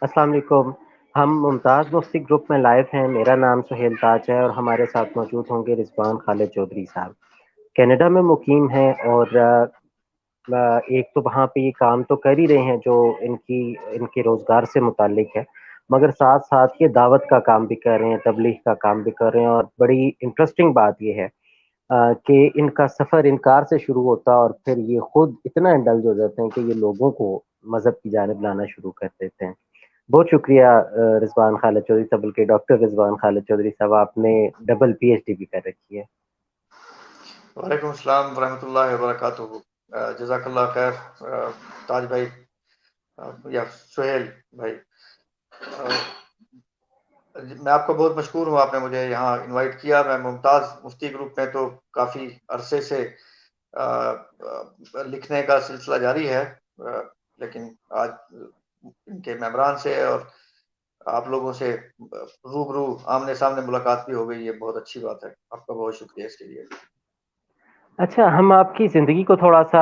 السلام علیکم۔ ہم ممتاز مفتی گروپ میں لائیو ہیں۔ میرا نام سہیل تاج ہے اور ہمارے ساتھ موجود ہوں گے رضوان خالد چودھری صاحب۔ کینیڈا میں مقیم ہیں اور ایک تو وہاں پہ یہ کام تو کر ہی رہے ہیں جو ان کے روزگار سے متعلق ہے، مگر ساتھ ساتھ یہ دعوت کا کام بھی کر رہے ہیں، تبلیغ کا کام بھی کر رہے ہیں، اور بڑی انٹرسٹنگ بات یہ ہے کہ ان کا سفر انکار سے شروع ہوتا ہے اور پھر یہ خود اتنا انڈلج ہو جاتے ہیں کہ یہ لوگوں کو مذہب کی جانب لانا شروع کر دیتے ہیں۔ بہت شکریہ رضوان خالد چودھری صاحب، بلکہ ڈاکٹر رضوان خالد چودھری صاحب، آپ نے ڈبل پی ایچ ڈی بھی کر رکھی ہے۔ وعلیکم السلام ورحمۃ اللہ وبرکاتہ۔ جزاک اللہ خیر تاج بھائی یا سہیل بھائی، میں آپ کا بہت مشکور ہوں، آپ نے مجھے یہاں انوائٹ کیا۔ میں ممتاز مفتی گروپ میں تو کافی عرصے سے لکھنے کا سلسلہ جاری ہے، لیکن آج ان کے ممبران سے اور آپ لوگوں سے روبرو آمنے سامنے ملاقات بھی ہو گئی، یہ بہت اچھی بات ہے۔ آپ کا بہت شکریہ اس کے لیے۔ اچھا، ہم آپ کی زندگی کو تھوڑا سا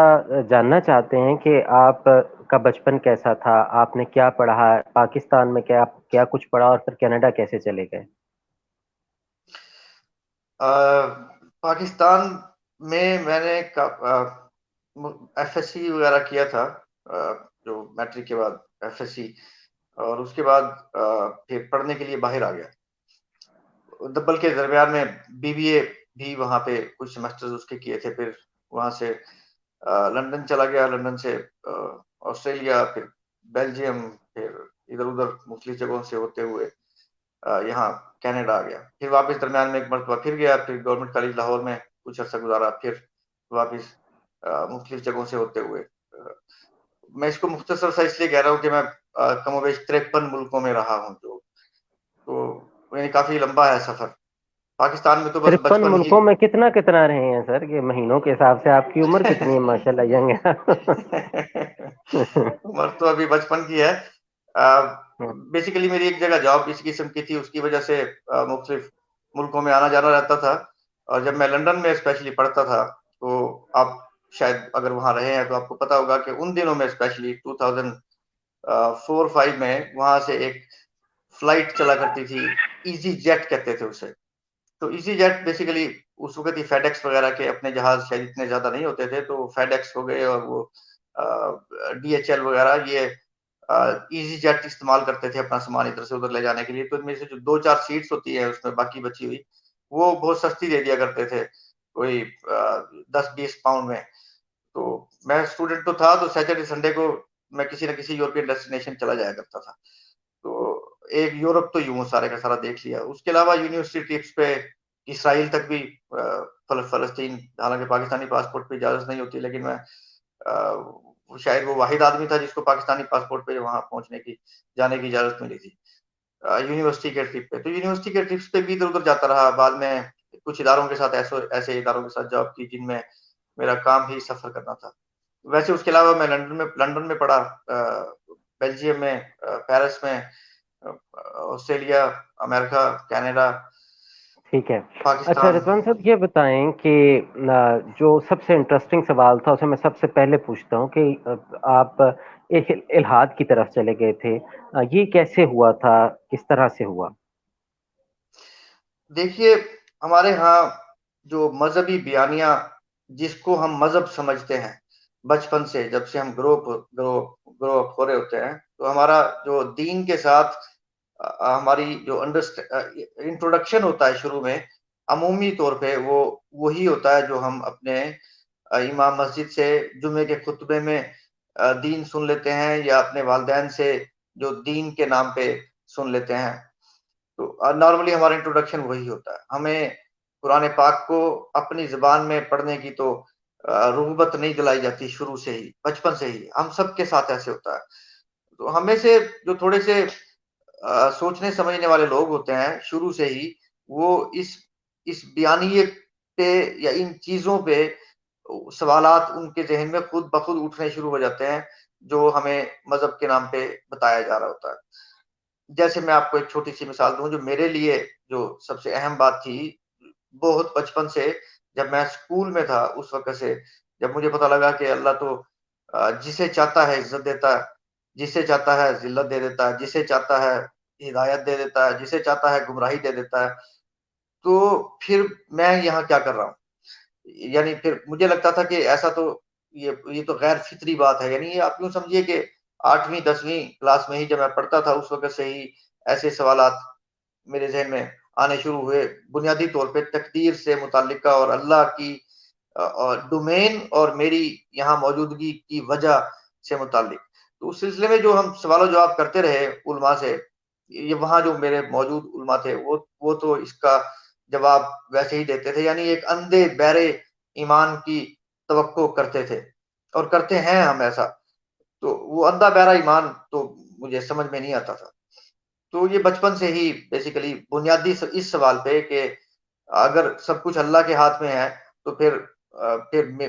جاننا چاہتے ہیں کہ آپ کا بچپن کیسا تھا، آپ نے کیا پڑھا، پاکستان میں کیا کیا کچھ پڑھا، اور پھر کینیڈا کیسے چلے گئے؟ پاکستان میں نے ایف ایس سی وغیرہ کیا تھا، جو میٹرک کے بعد ایف ایس سی، اور اس کے بعد پھر پڑھنے کے لیے باہر آ گیا، بلکہ درمیان میں بی بی اے بھی وہاں پہ کچھ سیمسٹر اس کے کیے تھے۔ پھر وہاں سے لندن چلا گیا، لندن سے آسٹریلیا، پھر بیلجیم، پھر ادھر ادھر مختلف جگہوں سے ہوتے ہوئے یہاں کینیڈا آ گیا۔ پھر واپس درمیان میں ایک مرتبہ پھر گیا، پھر گورنمنٹ کالج لاہور میں کچھ عرصہ گزارا، پھر واپس مختلف جگہوں سے ہوتے ہوئے۔ میں اس کو مختصر سا اس لیے کہہ رہا ہوں کہ میں کم و بیش 53 ملکوں میں رہا ہوں، جو تو یعنی کافی لمبا ہے سفر۔ پاکستان میں تو بس 53 بچپن ہی ملکوں میں کتنا کتنا رہے ہیں سر؟ یہ مہینوں کے حساب سے آپ کی عمر کتنی ہے؟ ماشاء اللہ ینگ عمر تو ابھی بچپن کی ہے۔ بیسیکلی میری ایک جگہ جاب اس قسم کی تھی، اس کی وجہ سے مختلف ملکوں میں آنا جانا رہتا تھا۔ اور جب میں لندن میں اسپیشلی پڑھتا تھا، تو آپ شاید اگر وہاں رہے ہیں تو آپ کو پتا ہوگا کہ ان دنوں میں اسپیشلی 2004-5 میں وہاں سے ایک فلائٹ چلا کرتی تھی، ایزی جیٹ کہتے تھے اسے۔ تو ایزی جیٹ بیسیکلی اس وقت ہی فیڈ ایکس وغیرہ کے اپنے جہاز شاید اتنے زیادہ نہیں ہوتے تھے، تو فیڈ ایکس ہو گئے اور وہ ڈی ایچ ایل وغیرہ، یہ ایزی جیٹ استعمال کرتے تھے اپنا سامان ادھر سے ادھر لے جانے کے لیے۔ تو ان میں سے جو 2-4 سیٹس ہوتی ہیں اس میں باقی بچی ہوئی، وہ بہت سستی دے دیا کرتے تھے، کوئی 10-20 پاؤنڈ میں۔ تو میں اسٹوڈنٹ تو تھا، تو سیٹرڈے سنڈے کو میں کسی نہ کسی یورپین ڈیسٹینیشن چلا جایا کرتا تھا۔ تو ایک یورپ تو یوں سارے کا سارا دیکھ لیا۔ اس کے علاوہ یونیورسٹی ٹرپس پہ اسرائیل تک بھی، فلسطین، حالانکہ پاکستانی پاسپورٹ پہ اجازت نہیں ہوتی، لیکن میں شاید وہ واحد آدمی تھا جس کو پاکستانی پاسپورٹ پہ وہاں پہنچنے کی، جانے کی اجازت ملی تھی یونیورسٹی کے ٹرپ پہ۔ تو یونیورسٹی کے ٹرپس پہ بھی ادھر ادھر جاتا رہا۔ بعد میں کچھ اداروں کے ساتھ ایسے اداروں کے ساتھ جاب کی جن میں میرا کام ہی سفر کرنا تھا۔ ویسے اس کے علاوہ میں لندن میں پڑھا، بیلجیم میں، پیرس میں، آسٹریلیا، امریکہ، کینیڈا، ٹھیک ہے۔ اچھا پاکستان۔ رضوان صاحب، یہ بتائیں کہ جو سب سے انٹرسٹنگ سوال تھا اسے میں سب سے پہلے پوچھتا ہوں کہ آپ ایک الحاد کی طرف چلے گئے تھے، یہ کیسے ہوا تھا، کس طرح سے ہوا؟ دیکھیے، ہمارے ہاں جو مذہبی بیانیہ جس کو ہم مذہب سمجھتے ہیں، بچپن سے جب سے ہم گرو اپ ہو رہے ہوتے ہیں، تو ہمارا جو دین کے ساتھ ہماری جو انٹروڈکشن ہوتا ہے شروع میں، عمومی طور پہ وہ وہی ہوتا ہے جو ہم اپنے امام مسجد سے جمعے کے خطبے میں دین سن لیتے ہیں، یا اپنے والدین سے جو دین کے نام پہ سن لیتے ہیں۔ تو نارملی ہمارا انٹروڈکشن وہی ہوتا ہے۔ ہمیں قرآن پاک کو اپنی زبان میں پڑھنے کی تو رغبت نہیں دلائی جاتی شروع سے ہی، بچپن سے ہی ہم سب کے ساتھ ایسے ہوتا ہے۔ تو ہمیں سے جو تھوڑے سے سوچنے سمجھنے والے لوگ ہوتے ہیں، شروع سے ہی وہ اس بیانیت پہ یا ان چیزوں پہ سوالات ان کے ذہن میں خود بخود اٹھنے شروع ہو جاتے ہیں، جو ہمیں مذہب کے نام پہ بتایا جا رہا ہوتا ہے۔ جیسے میں آپ کو ایک چھوٹی سی مثال دوں، جو میرے لیے جو سب سے اہم بات تھی، بہت بچپن سے جب میں اسکول میں تھا، اس وقت سے جب مجھے پتا لگا کہ اللہ تو جسے چاہتا ہے عزت دیتا ہے، جسے چاہتا ہے ذلت دے دیتا ہے، جسے چاہتا ہے ہدایت دے دیتا ہے، جسے چاہتا ہے گمراہی دے دیتا ہے. تو پھر میں یہاں کیا کر رہا ہوں؟ یعنی پھر مجھے لگتا تھا کہ ایسا تو یہ تو غیر فطری بات ہے. یعنی یہ آپ یوں سمجھیے کہ 8ویں 10ویں کلاس میں ہی جب میں پڑھتا تھا اس وقت سے ہی ایسے سوالات میرے ذہن میں آنے شروع ہوئے، بنیادی طور پہ تقدیر سے متعلقہ اور اللہ کی اور ڈومین اور میری یہاں موجودگی کی وجہ سے متعلق. تو اس سلسلے میں جو ہم سوال و جواب کرتے رہے علماء سے، یہ وہاں جو میرے موجود علماء تھے وہ تو اس کا جواب ویسے ہی دیتے تھے. یعنی ایک اندھے بہرے ایمان کی توقع کرتے تھے اور کرتے ہیں ہم ایسا. تو وہ اندھا بہرا ایمان تو مجھے سمجھ میں نہیں آتا تھا. تو یہ بچپن سے ہی بیسیکلی بنیادی اس سوال پہ کہ اگر سب کچھ اللہ کے ہاتھ میں ہے تو پھر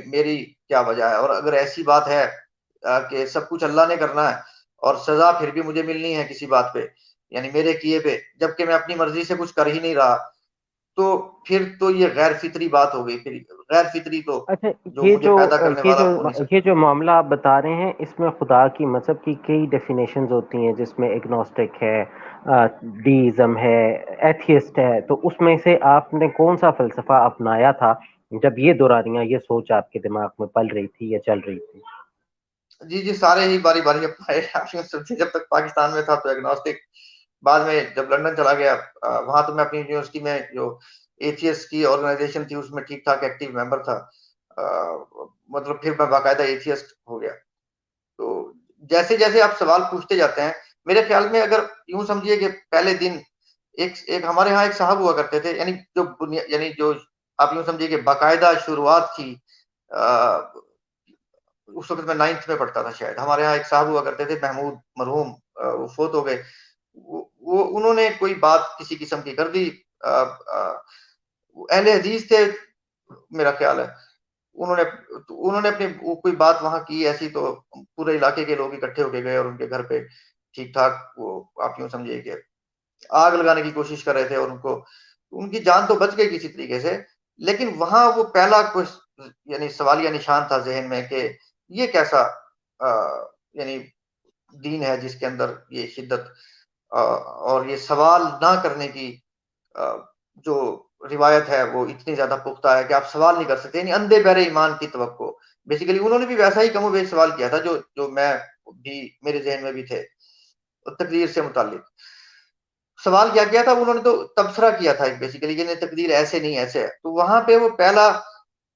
میری کیا وجہ ہے. اور اگر ایسی بات ہے کہ سب کچھ اللہ نے کرنا ہے اور سزا پھر بھی مجھے ملنی ہے کسی بات پہ، یعنی میرے کیے پہ، جبکہ میں اپنی مرضی سے کچھ کر ہی نہیں رہا، تو پھر تو یہ غیر فطری بات ہو گئی. پھر غیر فطری تو اچھا، جو مجھے پیدا کرنے یہ جو والا ہو نہیں یہ سکتا. جو معاملہ آپ بتا رہے ہیں، اس میں خدا کی مذہب کی کئی ڈیفینیشنز ہوتی ہیں، جس میں اگنوسٹک ہے، ڈیزم ہے، ایتھیسٹ ہے. تو اس میں سے آپ نے کون سا فلسفہ اپنایا تھا جب یہ دورانیاں، یہ سوچ آپ کے دماغ میں پل رہی تھی یا چل رہی تھی؟ جی سارے ہی باری باری اپنائے. جب تک پاکستان میں تھا تو ایگنوسٹک، بعد میں جب لندن چلا گیا وہاں تو میں اپنی یونیورسٹی میں جو ایتھیس کی آرگنائزیشن تھی اس میں ٹھیک ٹھاک ایکٹیو ممبر تھا. مطلب پھر میں باقاعدہ ایتھیسٹ ہو گیا. تو جیسے جیسے آپ سوال پوچھتے جاتے ہیں، میرے خیال میں اگر یوں سمجھیے کہ پہلے دن ایک ہمارے ہاں ایک صاحب ہوا کرتے تھے، یعنی جو آپ یوں سمجھیے کہ باقاعدہ شروعات تھی. اس وقت میں 9th میں پڑھتا تھا شاید. ہمارے ہاں ایک صاحب ہوا کرتے تھے محمود مرحوم، وہ فوت ہو گئے. وہ انہوں نے کوئی بات کسی قسم کی کر دی. اہل حدیث تھے میرا خیال ہے. انہوں نے اپنی کوئی بات وہاں کی ایسی، تو پورے علاقے کے لوگ اکٹھے ہو کے گئے اور ان کے گھر پہ ٹھیک ٹھاک وہ آپ یوں سمجھیے کہ آگ لگانے کی کوشش کر رہے تھے. اور ان کی جان تو بچ گئی کسی طریقے سے، لیکن وہاں وہ پہلا کچھ یعنی سوالیہ نشان تھا ذہن میں کہ یہ کیسا یعنی دین ہے جس کے اندر یہ شدت اور یہ سوال نہ کرنے کی جو روایت ہے وہ اتنی زیادہ پختہ ہے کہ آپ سوال نہیں کر سکتے. یعنی اندھے بہرے ایمان کی توقع. بیسیکلی انہوں نے بھی ویسا ہی کم و بیش سوال کیا تھا جو میں بھی میرے ذہن میں بھی تھے. تقدیر سے متعلق سوال کیا گیا تھا، انہوں نے تو تبصرہ کیا تھا بیسیکلی کہ تقدیر ایسے نہیں ایسے ہے. تو وہاں پہ وہ پہلا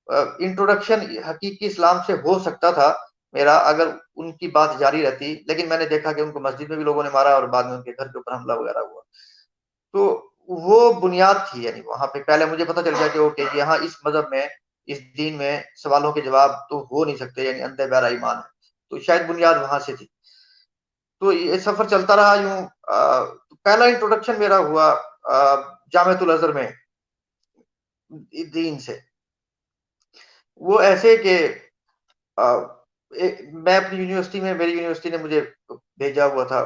انٹروڈکشن حقیقی اسلام سے ہو سکتا تھا میرا اگر ان کی بات جاری رہتی. لیکن میں نے دیکھا کہ ان کو مسجد میں بھی لوگوں نے مارا اور بعد میں ان کے گھر کے اوپر حملہ وغیرہ ہوا. تو وہ بنیاد تھی. یعنی وہاں پہ پہلے مجھے پتا چل گیا کہ اوکے یہاں اس مذہب میں اس دین میں سوالوں کے جواب تو ہو نہیں سکتے، یعنی اندھے بہرا ایمان ہے. تو شاید بنیاد وہاں سے تھی. تو یہ سفر چلتا رہا یوں. پہلا انٹروڈکشن میرا ہوا جامعۃ الازہر میں دین سے. وہ ایسے کہ میں اپنی یونیورسٹی میں، میری یونیورسٹی نے مجھے بھیجا ہوا تھا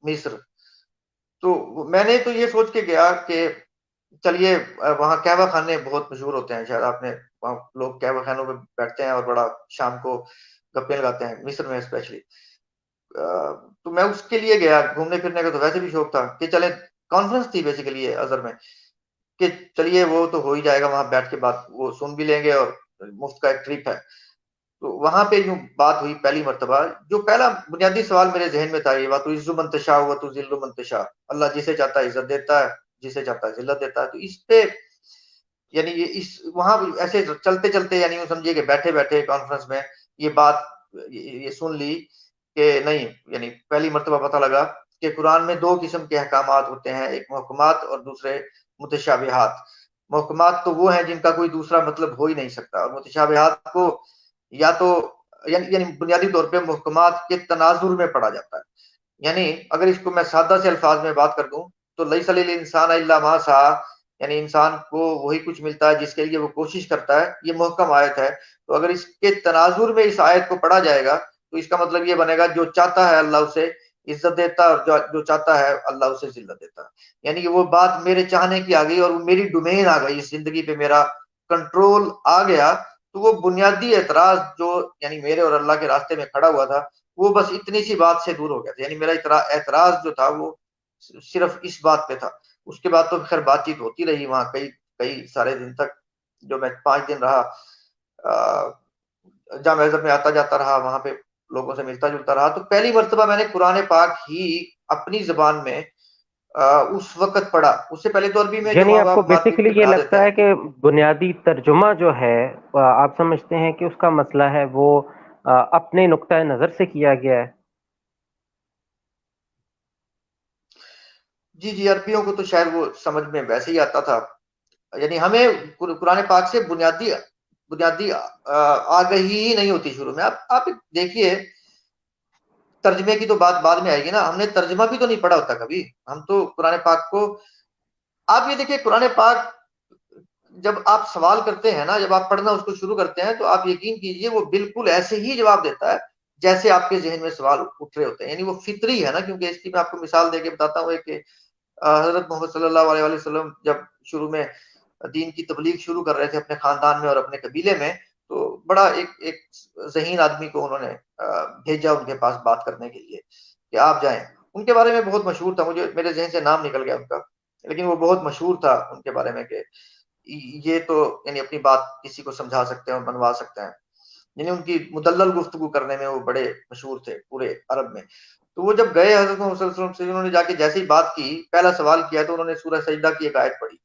مصر. تو میں نے تو یہ سوچ کے گیا کہ چلیے وہاں قہوہ خانے بہت مشہور ہوتے ہیں، شاید آپ نے وہاں لوگ قہوہ خانوں میں بیٹھتے ہیں اور بڑا شام کو گپیں لگاتے ہیں مصر میں اسپیشلی. تو میں اس کے لیے گیا. گھومنے پھرنے کا تو ویسے بھی شوق تھا کہ چلے کانفرنس تھی بیسیکلی ازہر میں کہ چلیے وہ تو ہو ہی جائے گا، وہاں بیٹھ کے بات وہ سن بھی لیں گے اور مفت کا ایک ٹرپ ہے. تو وہاں پہ یوں بات ہوئی پہلی مرتبہ. جو پہلا بنیادی سوال میرے ذہن میں تھا یہ بات، عز من تشاء و تذل من تشاء، اللہ جسے چاہتا ہے عزت دیتا ہے، جسے چاہتا ہے ذلت دیتا ہے. تو اس پہ یعنی یہ اس وہاں ایسے چلتے چلتے یعنی یوں سمجھیے کہ بیٹھے بیٹھے کانفرنس میں یہ بات یہ سن لی کہ نہیں، یعنی پہلی مرتبہ پتہ لگا کہ قرآن میں 2 قسم کے احکامات ہوتے ہیں، ایک محکمات اور دوسرے متشابہات. محکمات تو وہ ہیں جن کا کوئی دوسرا مطلب ہو ہی نہیں سکتا، اور متشابہات کو یا تو یعنی بنیادی طور پہ محکمات کے تناظر میں پڑھا جاتا ہے. یعنی اگر اس کو میں سادہ سے الفاظ میں بات کر دوں تو لیس للانسان الا ما سعی، یعنی انسان کو وہی کچھ ملتا ہے جس کے لیے وہ کوشش کرتا ہے. یہ محکم آیت ہے. تو اگر اس کے تناظر میں اس آیت کو پڑھا جائے گا تو اس کا مطلب یہ بنے گا جو چاہتا ہے اللہ اسے عزت دیتا ہے اور جو چاہتا ہے اللہ اسے ذلت دیتا ہے. یعنی کہ وہ بات میرے چاہنے کی آ گئی اور میری ڈومین آ گئی، اس زندگی پہ میرا کنٹرول آ گیا. تو وہ بنیادی اعتراض جو یعنی میرے اور اللہ کے راستے میں کھڑا ہوا تھا وہ بس اتنی سی بات سے دور ہو گیا تھا. یعنی میرا اعتراض جو تھا وہ صرف اس بات پہ تھا. اس کے بعد تو خیر بات چیت ہوتی رہی وہاں کئی سارے دن تک. جو میں 5 دن رہا جامع مسجد میں آتا جاتا رہا, وہاں پہ لوگوں سے ملتا جلتا رہا, تو پہلی مرتبہ میں نے قرآن پاک ہی اپنی زبان میں اس وقت پڑھا. اس سے پہلے تو عربی میں جو یعنی ماں آپ کو باپ مارکیٹ بیسیکلی میں یہ پڑھا دیتے لگتا ہیں. ہے کہ بنیادی ترجمہ جو ہے آپ سمجھتے ہیں کہ اس کا مسئلہ ہے وہ اپنے نقطۂ نظر سے کیا گیا ہے؟ جی عربیوں کو تو شاید وہ سمجھ میں ویسے ہی آتا تھا. یعنی ہمیں قرآن پاک سے بنیادی آگہی ہی نہیں ہوتی شروع میں. آپ دیکھیے, ترجمے کی تو بات بعد میں آئے گی نا, ہم نے ترجمہ بھی تو نہیں پڑھا ہوتا کبھی. ہم تو قرآن پاک کو, آپ یہ دیکھیے قرآن پاک جب آپ سوال کرتے ہیں نا, جب آپ پڑھنا اس کو شروع کرتے ہیں, تو آپ یقین کیجئے وہ بالکل ایسے ہی جواب دیتا ہے جیسے آپ کے ذہن میں سوال اٹھ رہے ہوتے ہیں. یعنی وہ فطری ہے نا, کیونکہ اس کی میں آپ کو مثال دے کے بتاتا ہوں کہ حضرت محمد صلی اللہ علیہ وسلم جب شروع میں دین کی تبلیغ شروع کر رہے تھے اپنے خاندان میں اور اپنے قبیلے میں, تو بڑا ایک ذہین آدمی کو انہوں نے بھیجا ان کے پاس بات کرنے کے لیے کہ آپ جائیں. ان کے بارے میں بہت مشہور تھا, مجھے میرے ذہن سے نام نکل گیا ان کا, لیکن وہ بہت مشہور تھا ان کے بارے میں کہ یہ تو یعنی اپنی بات کسی کو سمجھا سکتے ہیں اور منوا سکتے ہیں. یعنی ان کی مدلل گفتگو کرنے میں وہ بڑے مشہور تھے پورے عرب میں. تو وہ جب گئے حضرت محمد صلی اللہ علیہ وسلم سے, انہوں نے جا کے جیسے ہی بات کی, پہلا سوال کیا, تو انہوں نے سورہ سجدہ کی ایک آیت پڑھی.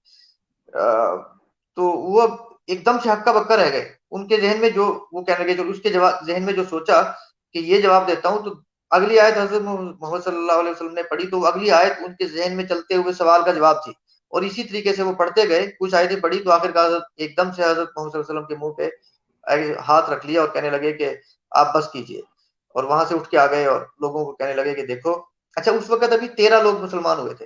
تو وہ ایک دم سے ہکا بکا رہ گئے. ان کے ذہن میں جو وہ کہنے لگے, جو اس کے ذہن میں جو سوچا کہ یہ جواب دیتا ہوں, تو اگلی آیت حضرت محمد صلی اللہ علیہ وسلم نے پڑھی, تو اگلی آیت ان کے ذہن میں چلتے ہوئے سوال کا جواب تھی. اور اسی طریقے سے وہ پڑھتے گئے, کچھ آیتیں پڑھی, تو آخر کار ایک دم سے حضرت محمد صلی اللہ علیہ وسلم کے منہ پہ ہاتھ رکھ لیا اور کہنے لگے کہ آپ بس کیجئے. اور وہاں سے اٹھ کے آ گئے اور لوگوں کو کہنے لگے کہ دیکھو, اچھا اس وقت ابھی 13 لوگ مسلمان ہوئے تھے,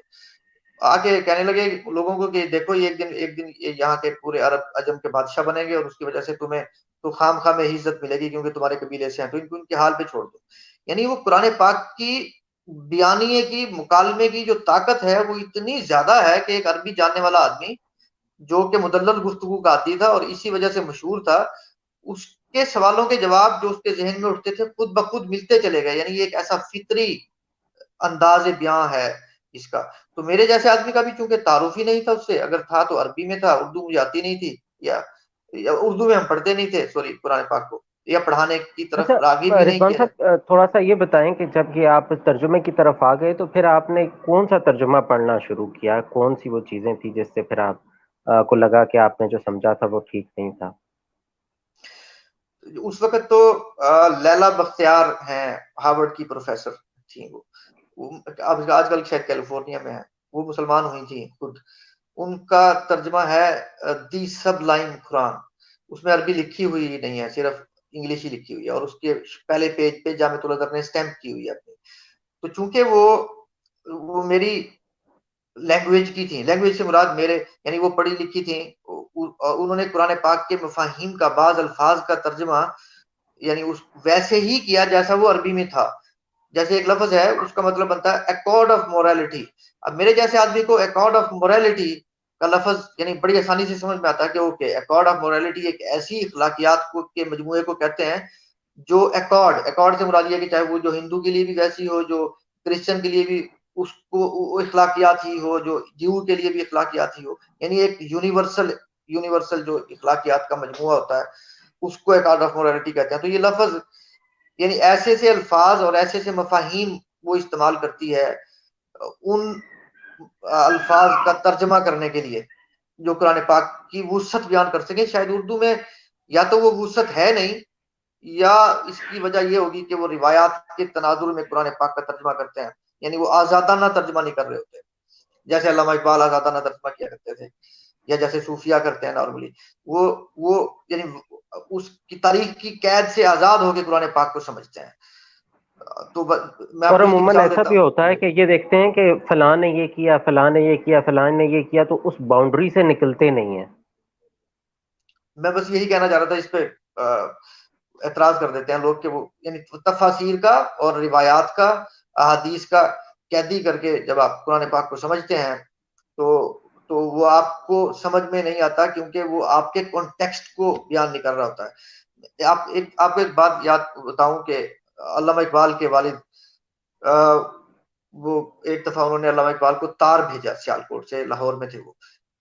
آ کے کہنے لگے لوگوں کو کہ دیکھو یہ ایک دن یہاں کے پورے عرب عجم کے بادشاہ بنیں گے, اور اس کی وجہ سے تمہیں تو خام خواہ میں عزت ملے گی کیونکہ تمہارے قبیلے سے ہیں, تو ان کو ان کے حال پہ چھوڑ دو. یعنی وہ قرآن پاک کی بیانیے کی, مکالمے کی جو طاقت ہے وہ اتنی زیادہ ہے کہ ایک عربی جاننے والا آدمی جو کہ مدلل گفتگو کا عادی تھا اور اسی وجہ سے مشہور تھا, اس کے سوالوں کے جواب جو اس کے ذہن میں اٹھتے تھے خود بخود ملتے چلے گئے. یعنی یہ ایک ایسا فطری انداز بیاں ہے اس کا. تو میرے جیسے آدمی کا بھی چونکہ تعارف ہی نہیں تھا اس سے, اگر تھا تو عربی میں تھا, اردو مجھے آتی نہیں تھی, یا اردو میں ہم پڑھتے نہیں تھے سوری قرآن پاک کو, یا پڑھانے کی طرف راغب اچھا بھی نہیں رضوان کیا جائے. صاحب, تھوڑا سا یہ بتائیں کہ جب یہ آپ ترجمے کی طرف آ گئے تو پھر آپ نے کون سا ترجمہ پڑھنا شروع کیا؟ کون سی وہ چیزیں تھیں جس سے پھر آپ کو لگا کہ آپ نے جو سمجھا تھا وہ ٹھیک نہیں تھا؟ اس وقت تو لیلا بختیار ہیں, ہارورڈ کی پروفیسر تھیں وہ اب آج کل شاید کیلیفورنیا میں ہے, وہ مسلمان ہوئی تھیں خود. ان کا ترجمہ ہے دی سب لائن قرآن. اس میں عربی لکھی ہوئی نہیں ہے, صرف انگلش ہی لکھی ہوئی ہے, اور اس کے پہلے پیج پہ جامع الازہر نے سٹیمپ کی ہوئی ہے اپنی. تو چونکہ وہ میری لینگویج کی تھی, لینگویج سے مراد میرے یعنی وہ پڑھی لکھی تھیں, انہوں نے قرآن پاک کے مفاہیم کا بعض الفاظ کا ترجمہ یعنی اس ویسے ہی کیا جیسا وہ عربی میں تھا. جیسے ایک لفظ ہے اس کا مطلب بنتا ہے ایکارڈ آف مورالٹی. اب میرے جیسے آدمی کو ایکارڈ آف مورالٹی کا لفظ یعنی بڑی آسانی سے سمجھ میں آتا ہے کہ اوکے, ایکارڈ آف مورالٹی ایک ایسی اخلاقیات کے مجموعے کو کہتے ہیں جو ایکارڈ سے مراد یہ کہ چاہے وہ جو ہندو کے لیے بھی ویسی ہو, جو کرسچن کے لیے بھی اس کو اخلاقیات ہی ہو, جو جیو کے لیے بھی اخلاقیات ہی ہو. یعنی ایک یونیورسل جو اخلاقیات کا مجموعہ ہوتا ہے اس کو ایکارڈ آف مورالٹی کہتے ہیں. تو یہ لفظ یعنی ایسے سے الفاظ اور ایسے سے مفاہیم وہ استعمال کرتی ہے ان الفاظ کا ترجمہ کرنے کے لیے جو قرآن پاک کی وسعت بیان کر سکیں. شاید اردو میں یا تو وہ وسعت ہے نہیں, یا اس کی وجہ یہ ہوگی کہ وہ روایات کے تناظر میں قرآن پاک کا ترجمہ کرتے ہیں, یعنی وہ آزادانہ ترجمہ نہیں کر رہے ہوتے جیسے علامہ اقبال آزادانہ ترجمہ کیا کرتے تھے, یا جیسے صوفیہ کرتے ہیں نارملی. وہ یعنی اس کی تاریخ کی قید سے آزاد ہو کے قرآن پاک کو سمجھتے ہیں. تو میں آپ اور کو اس کی عموماً مثال ایسا دیتا بھی ہوتا ہے ہوں. کہ یہ دیکھتے ہیں کہ فلاں نے یہ کیا, فلاں نے یہ کیا, فلاں نے یہ کیا, تو اس باؤنڈری سے نکلتے نہیں ہیں. میں بس یہی کہنا چاہ رہا تھا, اس پہ اعتراض کر دیتے ہیں لوگ کہ وہ یعنی تفاسیر کا اور روایات کا, احادیث کا قیدی کر کے جب آپ قرآن پاک کو سمجھتے ہیں تو وہ آپ کو سمجھ میں نہیں آتا, کیونکہ وہ آپ کے کانٹیکسٹ کو بیان نہیں کر رہا ہوتا ہے. آپ کو ایک بات یاد بتاؤں کہ علامہ اقبال کے والد وہ ایک دفعہ انہوں نے علامہ اقبال کو تار بھیجا سیالکوٹ سے، لاہور میں تھے وہ،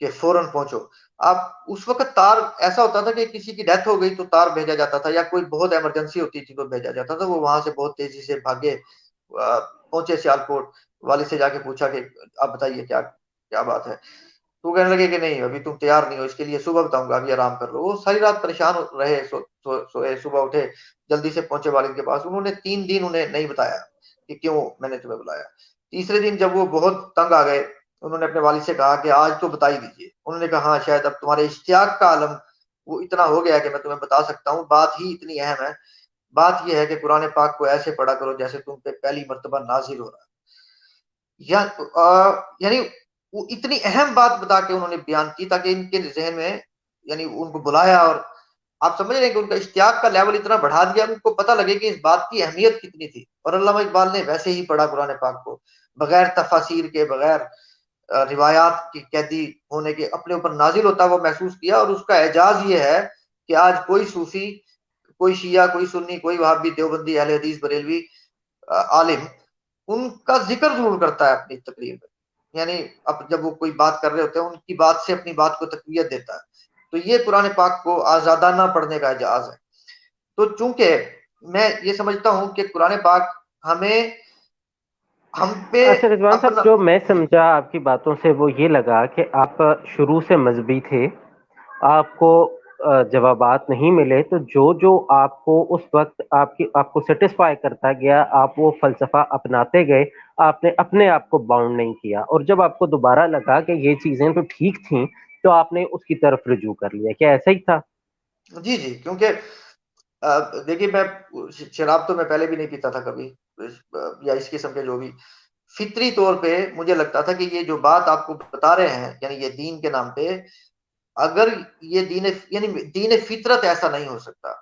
کہ فوراً پہنچو. آپ اس وقت تار ایسا ہوتا تھا کہ کسی کی ڈیتھ ہو گئی تو تار بھیجا جاتا تھا، یا کوئی بہت ایمرجنسی ہوتی تھی تو بھیجا جاتا تھا. وہ وہاں سے بہت تیزی سے بھاگے، پہنچے سیالکوٹ. والد سے جا کے پوچھا کہ آپ بتائیے کیا کیا بات ہے. تو کہنے لگے کہ نہیں ابھی تم تیار نہیں ہو، اس کے لیے صبح بتاؤں گا، ابھی آرام کر لو. وہ ساری رات پریشان رہے، سوئے، صبح اٹھے، جلدی سے پہنچے والد کے پاس. انہوں نے 3 دن انہیں نہیں بتایا کہ کیوں میں نے تمہیں بلایا. تیسرے دن جب وہ بہت تنگ آ گئے، انہوں نے اپنے والد سے کہا کہ آج تو بتا ہی دیجیے. انہوں نے کہا ہاں شاید اب تمہارے اشتیاق کا عالم وہ اتنا ہو گیا کہ میں تمہیں بتا سکتا ہوں. بات ہی اتنی اہم ہے. بات یہ ہے کہ قرآن پاک کو ایسے پڑھا کرو جیسے تم پہ پہلی مرتبہ نازل ہو رہا ہے. یعنی وہ اتنی اہم بات بتا کے انہوں نے بیان کی تاکہ ان کے ذہن میں، یعنی ان کو بلایا اور آپ سمجھ رہے ہیں کہ ان کا اشتیاق کا لیول اتنا بڑھا دیا، ان کو پتہ لگے کہ اس بات کی اہمیت کتنی تھی. اور علامہ اقبال نے ویسے ہی پڑھا قرآن پاک کو، بغیر تفاسیر کے، بغیر روایات کی قیدی ہونے کے، اپنے اوپر نازل ہوتا وہ محسوس کیا. اور اس کا اعجاز یہ ہے کہ آج کوئی صوفی، کوئی شیعہ، کوئی سنی، کوئی وہابی، دیوبندی، اہل حدیث، بریلوی عالم ان کا ذکر ضرور کرتا ہے اپنی تقریر میں. یعنی اب جب وہ کوئی بات کر رہے ہوتے ہیں ان کی بات سے اپنی بات کو تقویت دیتا ہے. تو یہ قرآن پاک کو آزادانہ پڑھنے کا اجاز ہے. تو چونکہ میں یہ سمجھتا ہوں کہ قرآن پاک ہمیں، ہم پہ اچھا رضوان صاحب، اپنا، جو میں جی سمجھا آپ کی باتوں سے وہ یہ لگا کہ آپ شروع سے مذہبی تھے، آپ کو جوابات نہیں ملے تو جو جو آپ کو اس وقت آپ کو سیٹسفائی کرتا گیا آپ وہ فلسفہ اپناتے گئے، آپ نے اپنے آپ کو باؤنڈ نہیں کیا. اور جب آپ کو دوبارہ لگا کہ یہ چیزیں تو ٹھیک تھیں تو آپ نے اس کی طرف رجوع کر لیا. کیا ایسا ہی تھا؟ جی جی. کیونکہ دیکھیے میں شراب تو میں پہلے بھی نہیں پیتا تھا کبھی، یا اس قسم کے جو بھی. فطری طور پہ مجھے لگتا تھا کہ یہ جو بات آپ کو بتا رہے ہیں، یعنی یہ دین کے نام پہ، اگر یہ دین، یعنی دین فطرت ایسا نہیں ہو سکتا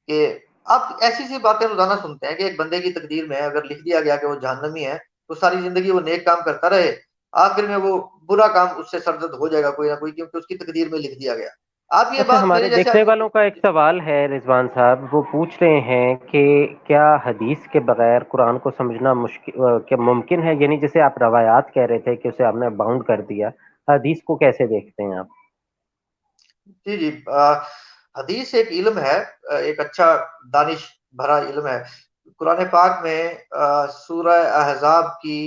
کہ آپ ایسی سی باتیں روزانہ سنتے ہیں کہ ایک بندے کی تقدیر میں اگر لکھ دیا گیا کہ وہ جہنمی ہے تو ساری زندگی وہ نیک کام کرتا رہے، آخر میں وہ برا کام اس سے سرزد ہو جائے گا کوئی نہ کوئی، کیونکہ اس کی تقدیر میں لکھ دیا گیا. آپ یہ اچھا، بات ہمارے میرے جیسے دیکھنے والوں کا ایک سوال ہے رضوان صاحب، وہ پوچھ رہے ہیں کہ کیا حدیث کے بغیر قرآن کو سمجھنا مشکل کیا ممکن ہے؟ یعنی جیسے آپ روایات کہہ رہے تھے کہ اسے آپ نے باؤنڈ کر دیا، حدیث کو کیسے دیکھتے ہیں آپ؟ جی جی. حدیث ایک علم ہے، ایک اچھا دانش بھرا علم ہے. قرآن پاک میں سورہ احزاب کی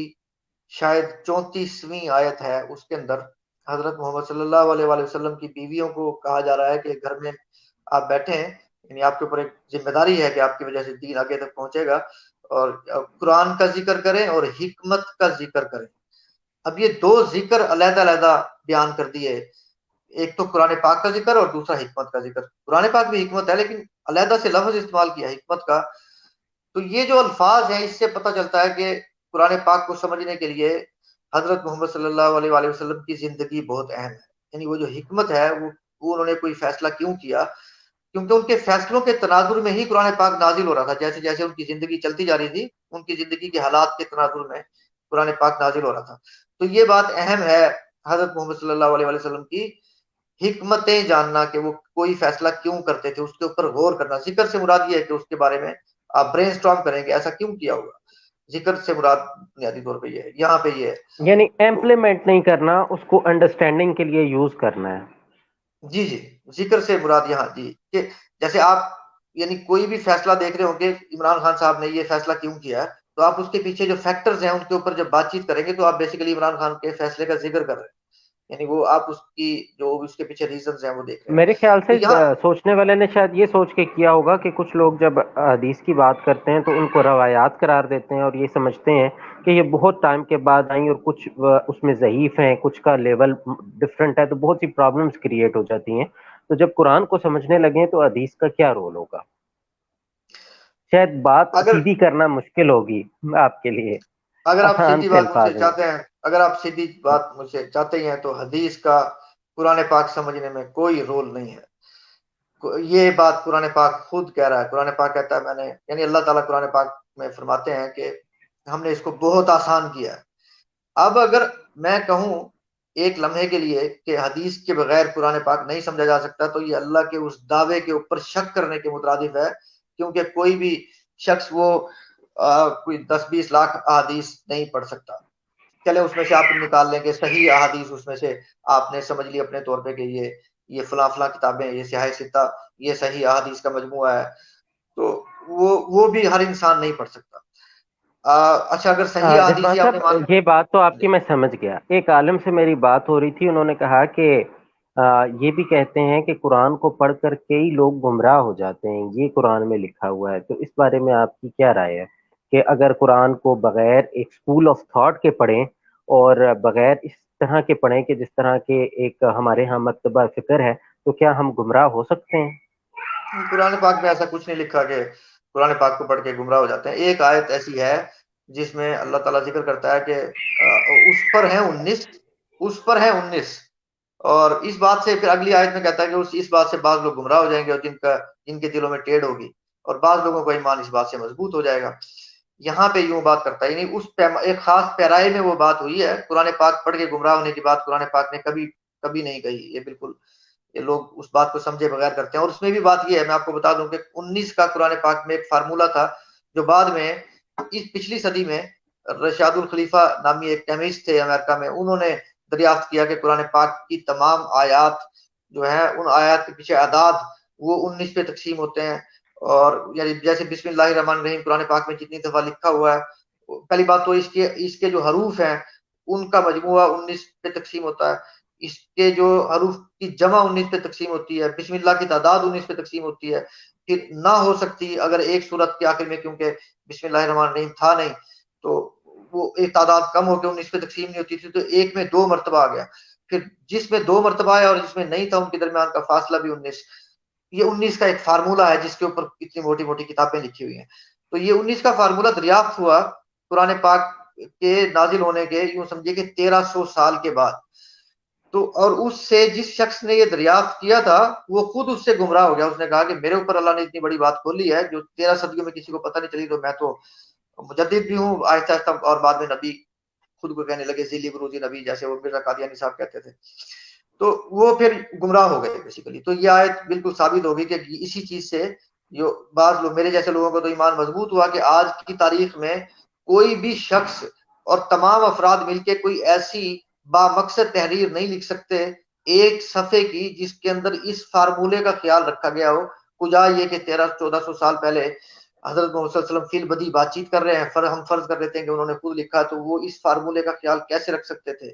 شاید 34ویں آیت ہے، اس کے اندر حضرت محمد صلی اللہ علیہ وآلہ وسلم کی بیویوں کو کہا جا رہا ہے کہ گھر میں آپ بیٹھے ہیں، یعنی آپ کے اوپر ایک ذمہ داری ہے کہ آپ کی وجہ سے دین آگے تک پہنچے گا، اور قرآن کا ذکر کریں اور حکمت کا ذکر کریں. اب یہ دو ذکر علیحدہ علیحدہ بیان کر دیے، ایک تو قرآن پاک کا ذکر اور دوسرا حکمت کا ذکر. قرآن پاک بھی حکمت ہے لیکن علیحدہ سے لفظ استعمال کیا حکمت کا. تو یہ جو الفاظ ہیں اس سے پتہ چلتا ہے کہ قرآن پاک کو سمجھنے کے لیے حضرت محمد صلی اللہ علیہ وآلہ وسلم کی زندگی بہت اہم ہے. یعنی وہ جو حکمت ہے وہ انہوں نے کوئی فیصلہ کیوں کیا، کیونکہ ان کے فیصلوں کے تناظر میں ہی قرآن پاک نازل ہو رہا تھا. جیسے جیسے ان کی زندگی چلتی جا رہی تھی ان کی زندگی کے حالات کے تناظر میں قرآن پاک نازل ہو رہا تھا. تو یہ بات اہم ہے حضرت محمد صلی اللہ علیہ وسلم کی حکمتیں جاننا، کہ وہ کوئی فیصلہ کیوں کرتے تھے، اس کے اوپر غور کرنا. ذکر سے مراد یہ ہے کہ اس کے بارے میں آپ برین اسٹارم کریں گے ایسا کیوں کیا ہوگا. ذکر سے مراد بنیادی طور پہ یہ ہے، یہاں پہ یہ ہے. یعنی تو امپلیمنٹ نہیں کرنا، اس کو انڈرسٹینڈنگ کے لیے یوز کرنا ہے. جی جی، ذکر سے مراد یہاں جی کہ جیسے آپ یعنی کوئی بھی فیصلہ دیکھ رہے ہوں کہ عمران خان صاحب نے یہ فیصلہ کیوں کیا ہے، تو آپ اس کے پیچھے جو فیکٹرز ہیں ان کے اوپر جب بات چیت کریں گے تو آپ بیسیکلی عمران خان کے فیصلے کا ذکر کر رہے ہیں. یعنی وہ آپ اس کی جو اس کے پیچھے ریزنز ہیں وہ دیکھ رہے ہیں. میرے خیال تو سے یہاں سوچنے والے نے شاید یہ سوچ کے کیا ہوگا کہ کچھ لوگ جب حدیث کی بات کرتے ہیں تو ان کو روایات قرار دیتے ہیں اور یہ سمجھتے ہیں کہ یہ بہت ٹائم کے بعد آئیں اور کچھ اس میں ضعیف ہیں، کچھ کا لیول ڈفرینٹ ہے، تو بہت سی پرابلمس کریٹ ہو جاتی ہیں. تو جب قرآن کو سمجھنے لگیں تو حدیث کا کیا رول ہوگا؟ شاید بات اگر سیدھی کرنا مشکل ہوگی آپ کے لیے، اگر آپ آسان سیدھی سے بات مجھ سے الفاظ میں. چاہتے ہیں، اگر آپ سیدھی بات مجھ سے چاہتے ہی ہیں تو حدیث کا قرآن پاک سمجھنے میں کوئی رول نہیں ہے. یہ بات قرآن پاک خود کہہ رہا ہے. قرآن پاک کہتا ہے میں نے، یعنی اللہ تعالیٰ قرآن پاک میں فرماتے ہیں کہ ہم نے اس کو بہت آسان کیا ہے. اب اگر میں کہوں ایک لمحے کے لیے کہ حدیث کے بغیر قرآن پاک نہیں سمجھا جا سکتا تو یہ اللہ کے اس دعوے کے اوپر شک کرنے کے مترادف ہے. کیونکہ کوئی بھی شخص وہ کوئی 10-20 لاکھ احادیث نہیں پڑھ سکتا. چلے اس میں سے آپ نکال لیں گے صحیح احادیث، اس میں سے آپ نے سمجھ لی اپنے طور پہ کہ یہ فلاں فلاں کتابیں، یہ سیاہ ستہ، یہ صحیح احادیث کا مجموعہ ہے، تو وہ بھی ہر انسان نہیں پڑھ سکتا. اچھا اگر صحیح احادیث رضوان ہی آپ نے مان صاحب یہ بات تو آپ جی کی میں سمجھ گیا. ایک عالم سے میری بات ہو رہی تھی، انہوں نے کہا کہ یہ بھی کہتے ہیں کہ قرآن کو پڑھ کر کئی لوگ گمراہ ہو جاتے ہیں، یہ قرآن میں لکھا ہوا ہے. تو اس بارے میں آپ کی کیا رائے ہے کہ اگر قرآن کو بغیر ایک اسکول آف تھاٹ کے پڑھیں اور بغیر اس طرح کے پڑھیں کہ جس طرح کے ایک ہمارے ہاں مکتبہ فکر ہے، تو کیا ہم گمراہ ہو سکتے ہیں؟ قرآن پاک میں ایسا کچھ نہیں لکھا کہ قرآن پاک کو پڑھ کے گمراہ ہو جاتے ہیں. ایک آیت ایسی ہے جس میں اللہ تعالیٰ ذکر کرتا ہے کہ اس پر ہیں 19، اس پر ہیں 19، اور اس بات سے پھر اگلی آیت میں کہتا ہے کہ اس بات سے بعض لوگ گمراہ ہو جائیں گے اور جن کے دلوں میں ٹیڑھ ہوگی، اور بعض لوگوں کا ایمان اس بات سے مضبوط ہو جائے گا. یہاں پہ یوں بات کرتا ہے، یعنی ایک خاص پیرائے میں وہ بات ہوئی ہے. قرآن پاک پڑھ کے گمراہ ہونے کی بات قرآن پاک نے کبھی کبھی نہیں کہی. یہ بالکل یہ لوگ اس بات کو سمجھے بغیر کرتے ہیں. اور اس میں بھی بات یہ ہے، میں آپ کو بتا دوں کہ 19 کا قرآن پاک میں ایک فارمولا تھا جو بعد میں اس پچھلی صدی میں رشاد الخلیفہ نامی ایک کیمسٹ تھے امریکہ میں، انہوں نے دریافت کیا کہ قرآن پاک کی تمام آیات جو ہیں، ان آیات کے پیچھے اعداد وہ 19 پہ تقسیم ہوتے ہیں. اور یعنی جیسے بسم اللہ الرحمن الرحیم قرآن پاک میں جتنی دفعہ لکھا ہوا ہے، پہلی بات تو اس کے جو حروف ہیں ان کا مجموعہ 19 پہ تقسیم ہوتا ہے. اس کے جو حروف کی جمع 19 پہ تقسیم ہوتی ہے. بسم اللہ کی تعداد 19 پہ تقسیم ہوتی ہے. پھر نہ ہو سکتی اگر ایک صورت کے آخر میں، کیونکہ بسم اللہ الرحمن الرحیم تھا نہیں تو وہ ایک تعداد کم ہو کے 19 پہ تقسیم نہیں ہوتی تھی، تو ایک میں 2 مرتبہ آ گیا. پھر جس میں 2 مرتبہ آیا اور جس میں نہیں تھا ان کے درمیان کا فاصلہ بھی 19. یہ 19 کا ایک فارمولا ہے جس کے اوپر اتنی موٹی موٹی کتابیں لکھی ہوئی ہیں. تو یہ 19 کا فارمولا دریافت ہوا قرآن پاک کے نازل ہونے کے یوں سمجھے کہ 1300 سال کے بعد. تو اور اس سے جس شخص نے یہ دریافت کیا تھا وہ خود اس سے گمراہ ہو گیا. اس نے کہا کہ میرے اوپر اللہ نے اتنی بڑی بات کھولی ہے جو 13 صدیوں میں کسی کو پتہ نہیں چلی، تو میں تو مجدد بھی ہوں آہستہ آہستہ. اور بعد میں نبی خود کو کہنے لگے ذیلی بروزی نبی، جیسے وہ مرزا قادیانی صاحب کہتے تھے. تو وہ پھر گمراہ ہو گئے بیسیکلی. تو یہ آیت بالکل ثابت ہوگی کہ اسی چیز سے جو بعض لوگ، میرے جیسے لوگوں کو تو ایمان مضبوط ہوا کہ آج کی تاریخ میں کوئی بھی شخص اور تمام افراد مل کے کوئی ایسی با مقصد تحریر نہیں لکھ سکتے ایک صفحے کی جس کے اندر اس فارمولے کا خیال رکھا گیا ہو. کجا یہ کہ 1300-1400 سال پہلے حضرت محمد صلی اللہ علیہ وسلم فی البدی بات چیت کر رہے ہیں، ہم فرض کر لیتے ہیں کہ انہوں نے خود لکھا، تو وہ اس فارمولے کا خیال کیسے رکھ سکتے تھے؟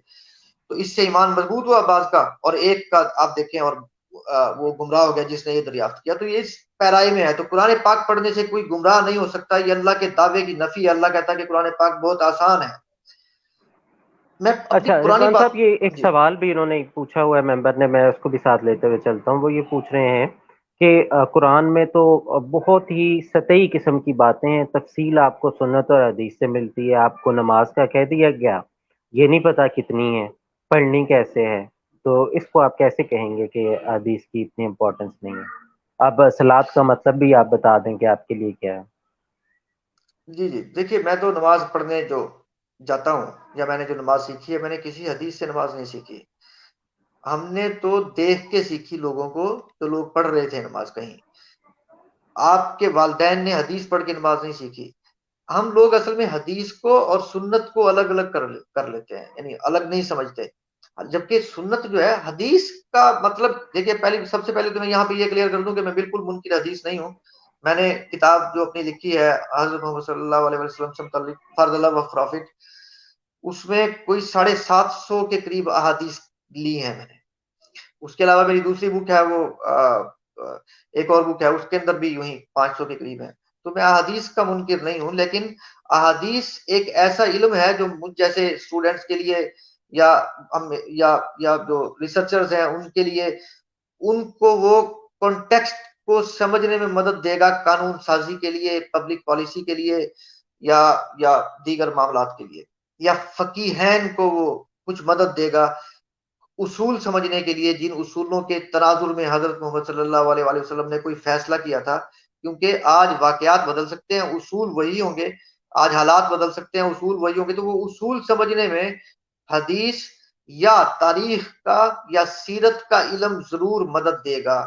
تو اس سے ایمان مضبوط ہوا بعض کا، اور ایک کا آپ دیکھیں اور وہ گمراہ ہو گیا جس نے یہ دریافت کیا. تو یہ اس پیرائی میں ہے. تو قرآن پاک پڑھنے سے کوئی گمراہ نہیں ہو سکتا. یہ اللہ کے دعوے کی نفی ہے. اللہ کہتا ہے کہ قرآن پاک بہت آسان ہے. میں اپنی اچھا پرانی رضوان بات صاحب، یہ ایک جی سوال بھی انہوں نے پوچھا ہوا ہے ممبر نے، میں اس کو بھی ساتھ لیتے ہوئے چلتا ہوں. وہ یہ پوچھ رہے ہیں کہ قرآن میں تو بہت ہی سطحی قسم کی باتیں ہیں، تفصیل آپ کو سنت اور حدیث سے ملتی ہے. آپ کو نماز کا کہہ دیا گیا، یہ نہیں پتا کتنی ہے، پڑھنی کیسے ہے. تو اس کو آپ کیسے کہیں گے کہ حدیث کی اتنی امپورٹنس نہیں ہے؟ اب سلاد کا مطلب بھی آپ بتا دیں کہ آپ کے لیے کیا ہے. جی جی دیکھیے، میں تو نماز پڑھنے جو جاتا ہوں یا میں نے جو نماز سیکھی ہے، میں نے کسی حدیث سے نماز نہیں سیکھی. ہم نے تو دیکھ کے سیکھی لوگوں کو، جو لوگ پڑھ رہے تھے نماز کہیں. آپ کے والدین نے حدیث پڑھ کے نماز نہیں سیکھی. ہم لوگ اصل میں حدیث کو اور سنت کو الگ الگ کر لیتے ہیں، یعنی الگ نہیں سمجھتے. جبکہ سنت جو ہے، حدیث کا مطلب دیکھیے، سب سے پہلے تو میں یہاں پہ یہ کلیئر کر دوں کہ میں بالکل منکر حدیث نہیں ہوں. میں نے کتاب جو اپنی لکھی ہے حضرت محمد صلی اللہ علیہ وسلم سے متعلق، فرض اللہ و پروفٹ، اس میں کوئی 750 کے قریب احادیث لی ہیں میں نے. اس کے علاوہ میری دوسری بک ہے، وہ ایک اور بک ہے، اس کے اندر بھی یوں ہی 500 کے قریب ہے. تو میں احادیث کا منکر نہیں ہوں، لیکن احادیث ایک ایسا علم ہے جو مجھ جیسے اسٹوڈنٹس کے لیے یا یا جو ریسرچرز ہیں ان کے لیے، ان کو وہ کانٹیکسٹ کو سمجھنے میں مدد دے گا، قانون سازی کے لیے، پبلک پالیسی کے لیے، یا دیگر معاملات کے لیے. یا فقیہین کو وہ کچھ مدد دے گا اصول سمجھنے کے لیے، جن اصولوں کے تناظر میں حضرت محمد صلی اللہ علیہ وآلہ وسلم نے کوئی فیصلہ کیا تھا. کیونکہ آج واقعات بدل سکتے ہیں، اصول وہی ہوں گے. آج حالات بدل سکتے ہیں، اصول وہی ہوں گے. تو وہ اصول سمجھنے میں حدیث یا تاریخ کا یا سیرت کا علم ضرور مدد دے گا.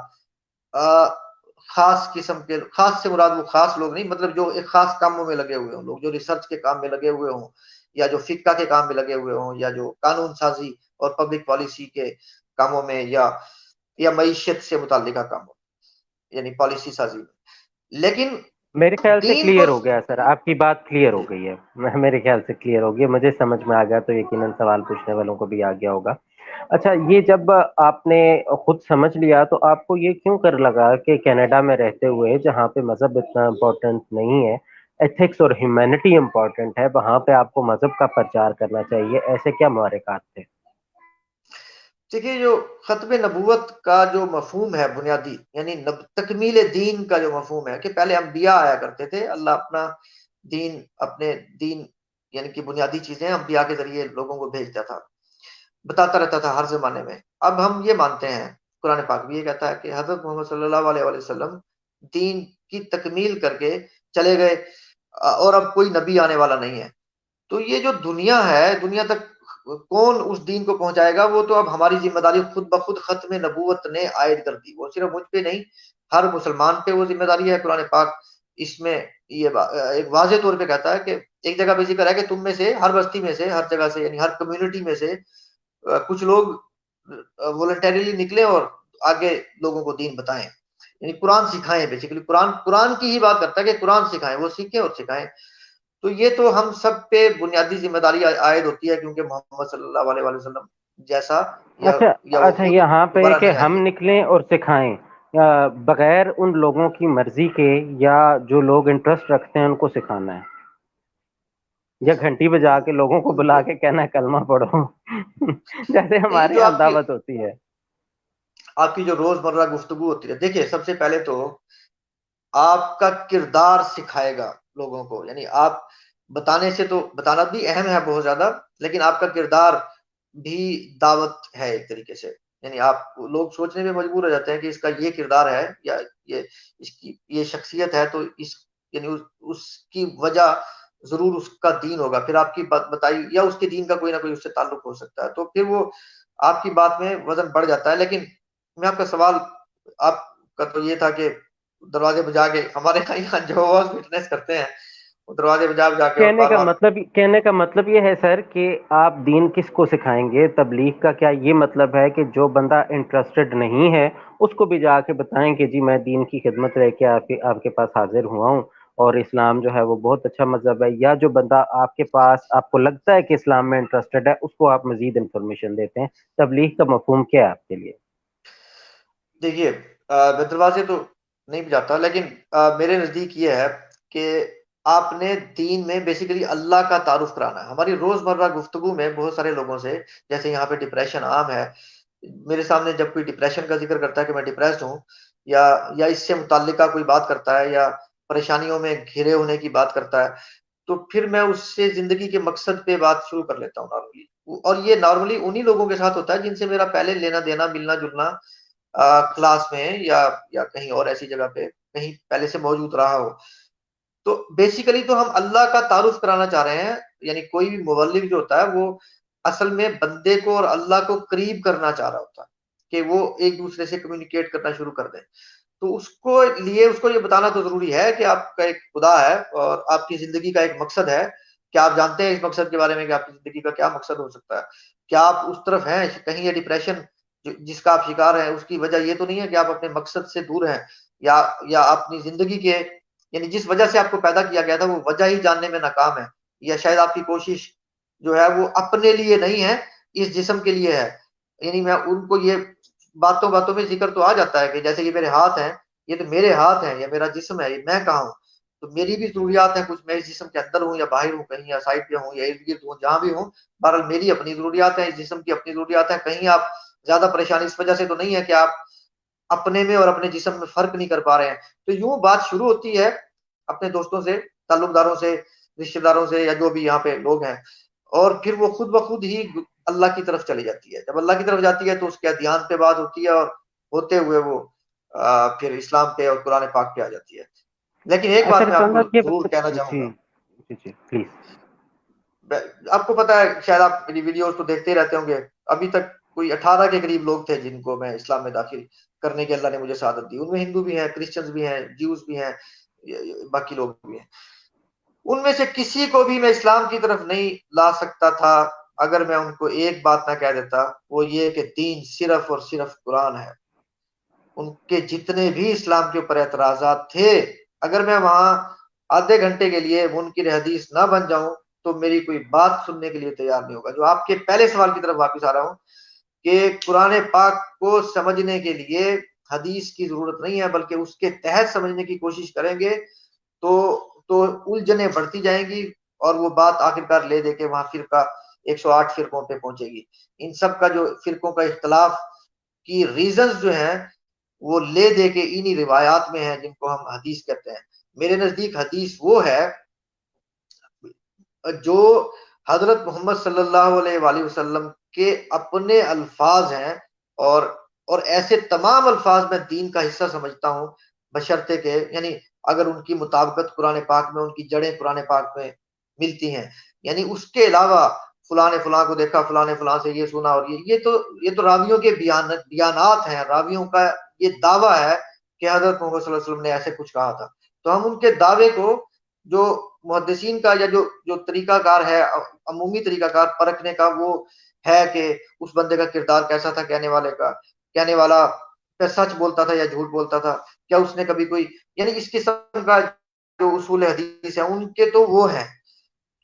خاص قسم کے، خاص سے مراد وہ خاص لوگ نہیں، مطلب جو ایک خاص کاموں میں لگے ہوئے ہوں، لوگ جو ریسرچ کے کام میں لگے ہوئے ہوں، یا جو فقہ کے کام میں لگے ہوئے ہوں، یا جو قانون سازی اور پبلک پالیسی کے کاموں میں، یا معیشت سے متعلقہ کاموں، یعنی پالیسی سازی میں. لیکن میرے خیال سے دین کو کلیئر ہو گیا سر، آپ کی بات کلیئر ہو گئی ہے. میرے خیال سے کلیئر ہو گیا، مجھے سمجھ میں آ گیا، تو یقیناً سوال پوچھنے والوں کو بھی آ گیا ہوگا. اچھا، یہ جب آپ نے خود سمجھ لیا تو آپ کو یہ کیوں کر لگا کہ کینیڈا میں رہتے ہوئے جہاں پہ مذہب اتنا امپورٹنٹ نہیں ہے، ایتھکس اور ہیومینٹی امپورٹنٹ ہے، وہاں پہ آپ کو مذہب کا پرچار کرنا چاہیے؟ ایسے کیا محرکات تھے؟ دیکھیے، جو ختم نبوت کا جو مفہوم ہے بنیادی، یعنی تکمیل دین کا جو مفہوم ہے کہ پہلے انبیاء آیا کرتے تھے، اللہ اپنے دین یعنی کہ بنیادی چیزیں انبیاء کے ذریعے لوگوں کو بھیجتا تھا، بتاتا رہتا تھا ہر زمانے میں. اب ہم یہ مانتے ہیں، قرآن پاک بھی یہ کہتا ہے کہ حضرت محمد صلی اللہ علیہ وسلم دین کی تکمیل کر کے چلے گئے، اور اب کوئی نبی آنے والا نہیں ہے. تو یہ جو دنیا ہے، دنیا تک کون اس دین کو پہنچائے گا، وہ تو اب ہماری ذمہ داری خود بخود ختم نبوت نے عائد کر دی. وہ صرف مجھ پہ نہیں، ہر مسلمان پہ وہ ذمہ داری ہے. قرآن پاک اس میں یہ ایک واضح طور پہ کہتا ہے کہ ایک جگہ پہ ذکر ہے کہ تم میں سے ہر بستی میں سے، ہر جگہ سے، یعنی ہر کمیونٹی میں سے کچھ لوگ والنٹریلی نکلے اور آگے لوگوں کو دین بتائیں، یعنی قرآن سکھائیں. بیسیکلی قرآن کی ہی بات کرتا ہے کہ قرآن سکھائیں، وہ سیکھیں اور سکھائیں. تو یہ تو ہم سب پہ بنیادی ذمہ داری عائد ہوتی ہے، کیونکہ محمد صلی اللہ علیہ وسلم جیسا اچھا یا وہ اچھا، خود یہاں پہ دوبارہ کہ نہیں آئیں ہم گے. نکلیں اور سکھائیں، بغیر ان لوگوں کی مرضی کے یا جو لوگ انٹرسٹ رکھتے ہیں ان کو سکھانا ہے، یا گھنٹی بجا کے لوگوں کو بلا کے کہنا ہے کلمہ پڑھو جیسے نہیں، ہمارے جو یہاں دعوت ہوتی ہے؟ آپ کی جو روزمرہ گفتگو ہوتی ہے، دیکھیے سب سے پہلے تو آپ کا کردار سکھائے گا لوگوں کو. یعنی آپ بتانے سے تو بتانا بھی اہم ہے بہت زیادہ، لیکن آپ کا کردار بھی دعوت ہے ایک طریقے سے. یعنی آپ لوگ سوچنے میں مجبور ہو جاتے ہیں کہ اس کا یہ کردار ہے، یا اس کی یہ شخصیت ہے، تو یعنی اس کی وجہ ضرور اس کا دین ہوگا. پھر آپ کی بات بتائی یا اس کے دین کا کوئی نہ کوئی اس سے تعلق ہو سکتا ہے، تو پھر وہ آپ کی بات میں وزن بڑھ جاتا ہے. لیکن میں آپ کا سوال، آپ کا تو یہ تھا کہ دروازے بجا کے، ہمارے یہاں جو فٹنس کرتے ہیں وہ دروازے بجا بجا کے اور بار بار. کہنے کا مطلب یہ ہے سر کہ آپ دین کس کو سکھائیں گے؟ تبلیغ کا کیا یہ مطلب ہے کہ جو بندہ انٹرسٹڈ نہیں ہے اس کو بھی جا کے بتائیں کہ جی میں دین کی خدمت رہ کے آپ کے پاس حاضر ہوا ہوں، اور اسلام جو ہے وہ بہت اچھا مذہب ہے؟ یا جو بندہ آپ کے پاس آپ کو لگتا ہے کہ اسلام میں انٹرسٹڈ ہے اس کو آپ مزید انفارمیشن دیتے ہیں؟ تبلیغ کا مفہوم کیا ہے آپ کے لیے؟ دیکھیے، میں دروازے تو نہیں بجاتا، لیکن میرے نزدیک یہ ہے کہ آپ نے دین میں بیسیکلی اللہ کا تعارف کرانا ہے. ہماری روزمرہ گفتگو میں بہت سارے لوگوں سے، جیسے یہاں پہ ڈپریشن عام ہے، میرے سامنے جب کوئی ڈپریشن کا ذکر کرتا ہے کہ میں ڈپریسڈ ہوں، یا اس سے متعلقہ کوئی بات کرتا ہے، یا پریشانیوں میں گھرے ہونے کی بات کرتا ہے، تو پھر میں اس سے زندگی کے مقصد پہ بات شروع کر لیتا ہوں نارملی. اور یہ نارملی انہی لوگوں کے ساتھ ہوتا ہے جن سے میرا پہلے لینا دینا، ملنا جلنا کلاس میں یا کہیں اور ایسی جگہ پہ کہیں پہلے سے موجود رہا ہو. تو بیسیکلی تو ہم اللہ کا تعارف کرانا چاہ رہے ہیں. یعنی کوئی بھی مبلغ جو ہوتا ہے وہ اصل میں بندے کو اور اللہ کو قریب کرنا چاہ رہا ہوتا ہے کہ وہ ایک دوسرے سے کمیونیکیٹ کرنا شروع کر دیں. تو اس کو یہ بتانا تو ضروری ہے کہ آپ کا ایک خدا ہے اور آپ کی زندگی کا ایک مقصد ہے. کیا آپ جانتے ہیں اس مقصد کے بارے میں کہ آپ کی زندگی کا کیا مقصد ہو سکتا ہے؟ کیا آپ اس طرف ہیں؟ کہیں یہ ڈپریشن جس کا آپ شکار ہیں اس کی وجہ یہ تو نہیں ہے کہ آپ اپنے مقصد سے دور ہیں، یا اپنی زندگی کے یعنی جس وجہ سے آپ کو پیدا کیا گیا تھا وہ وجہ ہی جاننے میں ناکام ہے، یا شاید آپ کی کوشش جو ہے وہ اپنے لیے نہیں ہے، اس جسم کے لیے ہے. یعنی میں ان کو یہ باتوں میں ذکر تو آ جاتا ہے کہ جیسے یہ میرے ہاتھ ہیں، یہ تو میرے ہاتھ ہیں، یا میرا جسم ہے، یہ میں کہاں ہوں؟ تو میری بھی ضروریات ہیں کچھ، میں اس جسم کے اندر ہوں یا باہر ہوں، کہیں یا سائڈ پہ ہوں یا ارد گرد ہوں، جہاں بھی ہوں. بہرحال میری اپنی ضروریات ہیں، اس جسم کی اپنی ضروریات ہیں. کہیں آپ زیادہ پریشانی اس وجہ سے تو نہیں ہے کہ آپ اپنے میں اور اپنے جسم میں فرق نہیں کر پا رہے ہیں. تو یوں بات شروع ہوتی ہے اپنے دوستوں سے، تعلق داروں سے، رشتہ داروں سے، یا جو بھی یہاں پہ لوگ ہیں، اور پھر وہ خود بخود ہی اللہ کی طرف چلی جاتی ہے. جب اللہ کی طرف جاتی ہے تو اس کے دھیان پہ بات ہوتی ہے، اور ہوتے ہوئے وہ پھر اسلام پہ اور قرآن پاک پہ آ جاتی ہے. لیکن ایک اچھا بات میں آپ رضوان کو صاحب، یہ ضرور کہنا چاہوں جی گا. جی جی پلیز. آپ کو پتا ہے، شاید آپ میری ویڈیوز تو دیکھتے ہی رہتے ہوں گے، ابھی تک کوئی 18 کے قریب لوگ تھے جن کو میں اسلام میں داخل کرنے کی اللہ نے مجھے سعادت دی. ان میں ہندو بھی ہیں, کرسچنز بھی ہیں, جیوز بھی ہیں, باقی لوگ بھی ہیں. ان میں سے کسی کو بھی میں اسلام کی طرف نہیں لا سکتا تھا اگر میں ان کو ایک بات نہ کہہ دیتا, وہ یہ کہ دین صرف اور صرف قرآن ہے. ان کے جتنے بھی اسلام کے اوپر اعتراضات تھے, اگر میں وہاں آدھے گھنٹے کے لیے منکر حدیث نہ بن جاؤں تو میری کوئی بات سننے کے لیے تیار نہیں ہوگا. جو آپ کے پہلے سوال کی طرف واپس آ رہا ہوں کہ قرآن پاک کو سمجھنے کے لیے حدیث کی ضرورت نہیں ہے, بلکہ اس کے تحت سمجھنے کی کوشش کریں گے تو الجھنیں بڑھتی جائیں گی, اور وہ بات آخرکار لے دے کے وہاں فرقہ 108 فرقوں پہ پہنچے گی. ان سب کا جو فرقوں کا اختلاف کی ریزنز جو ہیں وہ لے دے کے انہی روایات میں ہیں جن کو ہم حدیث کہتے ہیں. میرے نزدیک حدیث وہ ہے جو حضرت محمد صلی اللہ علیہ وآلہ وسلم کے اپنے الفاظ ہیں, اور ایسے تمام الفاظ میں دین کا حصہ سمجھتا ہوں, بشرطے کہ یعنی اگر ان کی مطابقت قرآن پاک میں, ان کی جڑیں قرآن پاک میں ملتی ہیں. یعنی اس کے علاوہ فلاں نے فلاں کو دیکھا, فلاں نے فلاں سے یہ سنا, اور یہ تو راویوں کے بیانات ہیں, راویوں کا یہ دعویٰ ہے کہ حضرت محمد صلی اللہ علیہ وسلم نے ایسے کچھ کہا تھا. تو ہم ان کے دعوے کو, جو محدثین کا یا جو طریقہ کار ہے, عمومی طریقہ کار پرکھنے کا, وہ ہے کہ اس بندے کا کردار کیسا تھا, کہنے والا سچ بولتا تھا یا جھوٹ بولتا تھا, کیا اس نے کبھی کوئی, یعنی اس قسم کا جو اصول حدیث ہے ان کے تو وہ ہیں.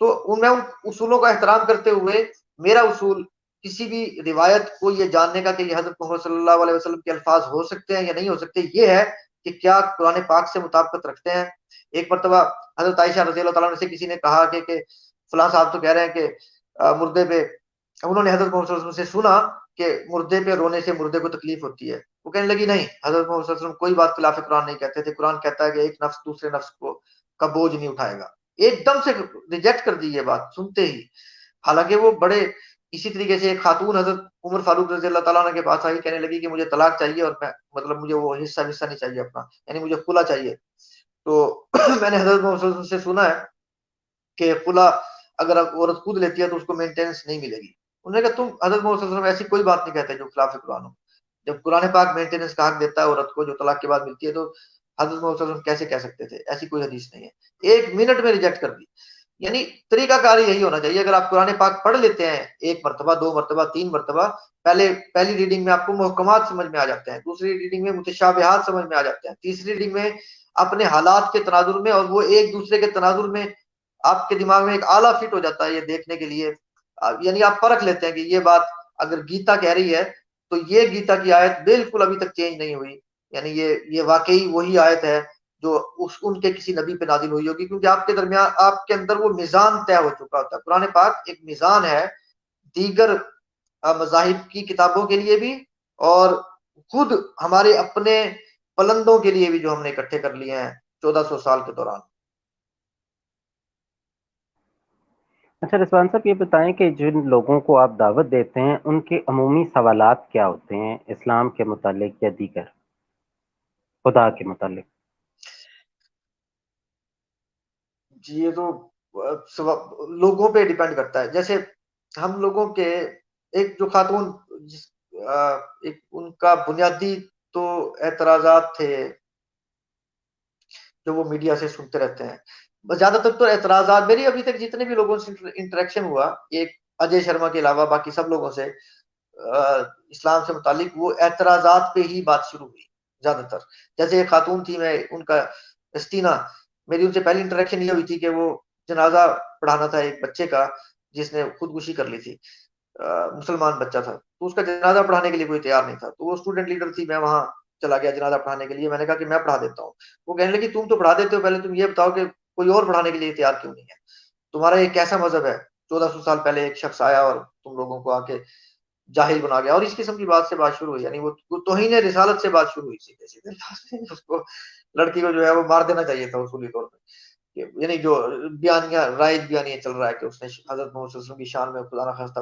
تو میں ان اصولوں کا احترام کرتے ہوئے, میرا اصول کسی بھی روایت کو یہ جاننے کا کہ یہ حضرت محمد صلی اللہ علیہ وسلم کے الفاظ ہو سکتے ہیں یا نہیں ہو سکتے, یہ ہے کہ کیا قرآن پاک سے مطابقت رکھتے ہیں. ایک مرتبہ حضرت عائشہ رضی اللہ تعالیٰ عنہ سے کسی نے کہا کہ فلاں صاحب تو کہہ رہے ہیں کہ مردے پہ, انہوں نے حضرت محمد صلی اللہ علیہ وسلم سے سنا کہ مردے پہ رونے سے مردے کو تکلیف ہوتی ہے. وہ کہنے لگی نہیں, حضرت محمد صلی اللہ علیہ وسلم کوئی بات خلاف قرآن نہیں کہتے تھے, قرآن کہتا ہے کہ ایک نفس دوسرے نفس کا بوجھ نہیں اٹھائے گا. ایک دم سے ریجیکٹ کر دی یہ بات سنتے ہی. حالانکہ وہ بڑے اسی طریقے سے ایک خاتون حضرت عمر فاروق رضی اللہ تعالیٰ عنہ کے پاس آئی, کہنے لگی کہ مجھے طلاق چاہیے, اور میں مطلب مجھے وہ حصہ نہیں چاہیے اپنا, یعنی مجھے خلا چاہیے. تو میں نے حضرت محمد صلی اللہ علیہ وسلم سے سنا ہے کہ خلا اگر عورت خود لیتی ہے تو اس کو مینٹیننس نہیں ملے گی. انہوں نے کہا تم حضرت محمد صلی اللہ علیہ وسلم ایسی کوئی بات نہیں کہتے جو خلاف قرآن ہو. جب قرآن پاک مینٹیننس کا حق دیتا ہے عورت کو جو طلاق کے بعد ملتی ہے, تو حضرت محمد صلی اللہ علیہ وسلم کیسے کہہ سکتے تھے؟ ایسی کوئی حدیث نہیں ہے. ایک منٹ میں ریجیکٹ کر دی. یعنی طریقہ کار یہی ہونا چاہیے. اگر آپ قرآن پاک پڑھ لیتے ہیں ایک مرتبہ, 2 مرتبہ, 3 مرتبہ, پہلی ریڈنگ میں آپ کو محکمات سمجھ میں آ جاتے ہیں, دوسری ریڈنگ میں متشابہات سمجھ میں آ جاتے ہیں, تیسری ریڈنگ میں اپنے حالات کے تناظر میں, اور وہ ایک دوسرے کے تناظر میں آپ کے دماغ میں ایک آلہ فٹ ہو جاتا ہے یہ دیکھنے کے لیے. یعنی آپ پرکھ لیتے ہیں کہ یہ بات اگر گیتا کہہ رہی ہے تو یہ گیتا کی آیت بالکل ابھی تک چینج نہیں ہوئی, یعنی یہ واقعی وہی آیت ہے جو ان کے کسی نبی پہ نازل ہوئی ہوگی, کیونکہ آپ کے درمیان, آپ کے اندر وہ میزان طے ہو چکا ہوتا ہے. قرآن پاک ایک میزان ہے دیگر مذاہب کی کتابوں کے لیے بھی, اور خود ہمارے اپنے پلندوں کے لیے بھی جو ہم نے اکٹھے کر لیے ہیں 1400 سال کے دوران. اچھا رضوان صاحب یہ بتائیں کہ جن لوگوں کو آپ دعوت دیتے ہیں ان کے عمومی سوالات کیا ہوتے ہیں اسلام کے متعلق یا دیگر خدا کے متعلق؟ جی یہ تو لوگوں پہ ڈیپینڈ کرتا ہے. جیسے ہم لوگوں کے ایک جو خاتون, ایک ان کا بنیادی تو اعتراضات تھے جو وہ میڈیا سے سنتے رہتے ہیں. زیادہ تر تو اعتراضات میری ابھی تک جتنے بھی لوگوں سے انٹریکشن ہوا, ایک اجے شرما کے علاوہ باقی سب لوگوں سے اسلام سے متعلق وہ اعتراضات پہ ہی بات شروع ہوئی زیادہ تر. جیسے ایک خاتون تھی, میں ان کا اسٹینا, میری ان سے پہلی انٹریکشن یہ ہوئی تھی کہ وہ جنازہ پڑھانا تھا ایک بچے کا جس نے خودکشی کر لی تھی, مسلمان بچہ تھا, تو اس کا جنازہ پڑھانے کے لیے کوئی تیار نہیں تھا. تو وہ اسٹوڈنٹ لیڈر تھی, میں وہاں چلا گیا جنازہ پڑھانے کے لیے. میں نے کہا کہ میں پڑھا دیتا ہوں. وہ کہنے لگی تم تو پڑھا دیتے ہو, پہلے تم یہ بتاؤ کہ کوئی اور پڑھانے کے لیے تیار کیوں نہیں ہے, تمہارا یہ کیسا مذہب ہے؟ 1400 سال پہلے ایک شخص آیا اور تم لوگوں کو آ کے جاہل بنا گیا. اور اس قسم کی بات سے بات شروع ہوئی, یعنی وہ توہین رسالت سے بات شروع ہوئی. سیدھے سیدھے اس کو, لڑکی کو جو ہے وہ مار دینا چاہیے تھا اصولی طور پہ. یعنی جو بیانیہ رائج بیانیہ چل رہا ہے کہ اس نے حضرت محمد صلی اللہ علیہ وسلم کی شان میں خدا نخواستہ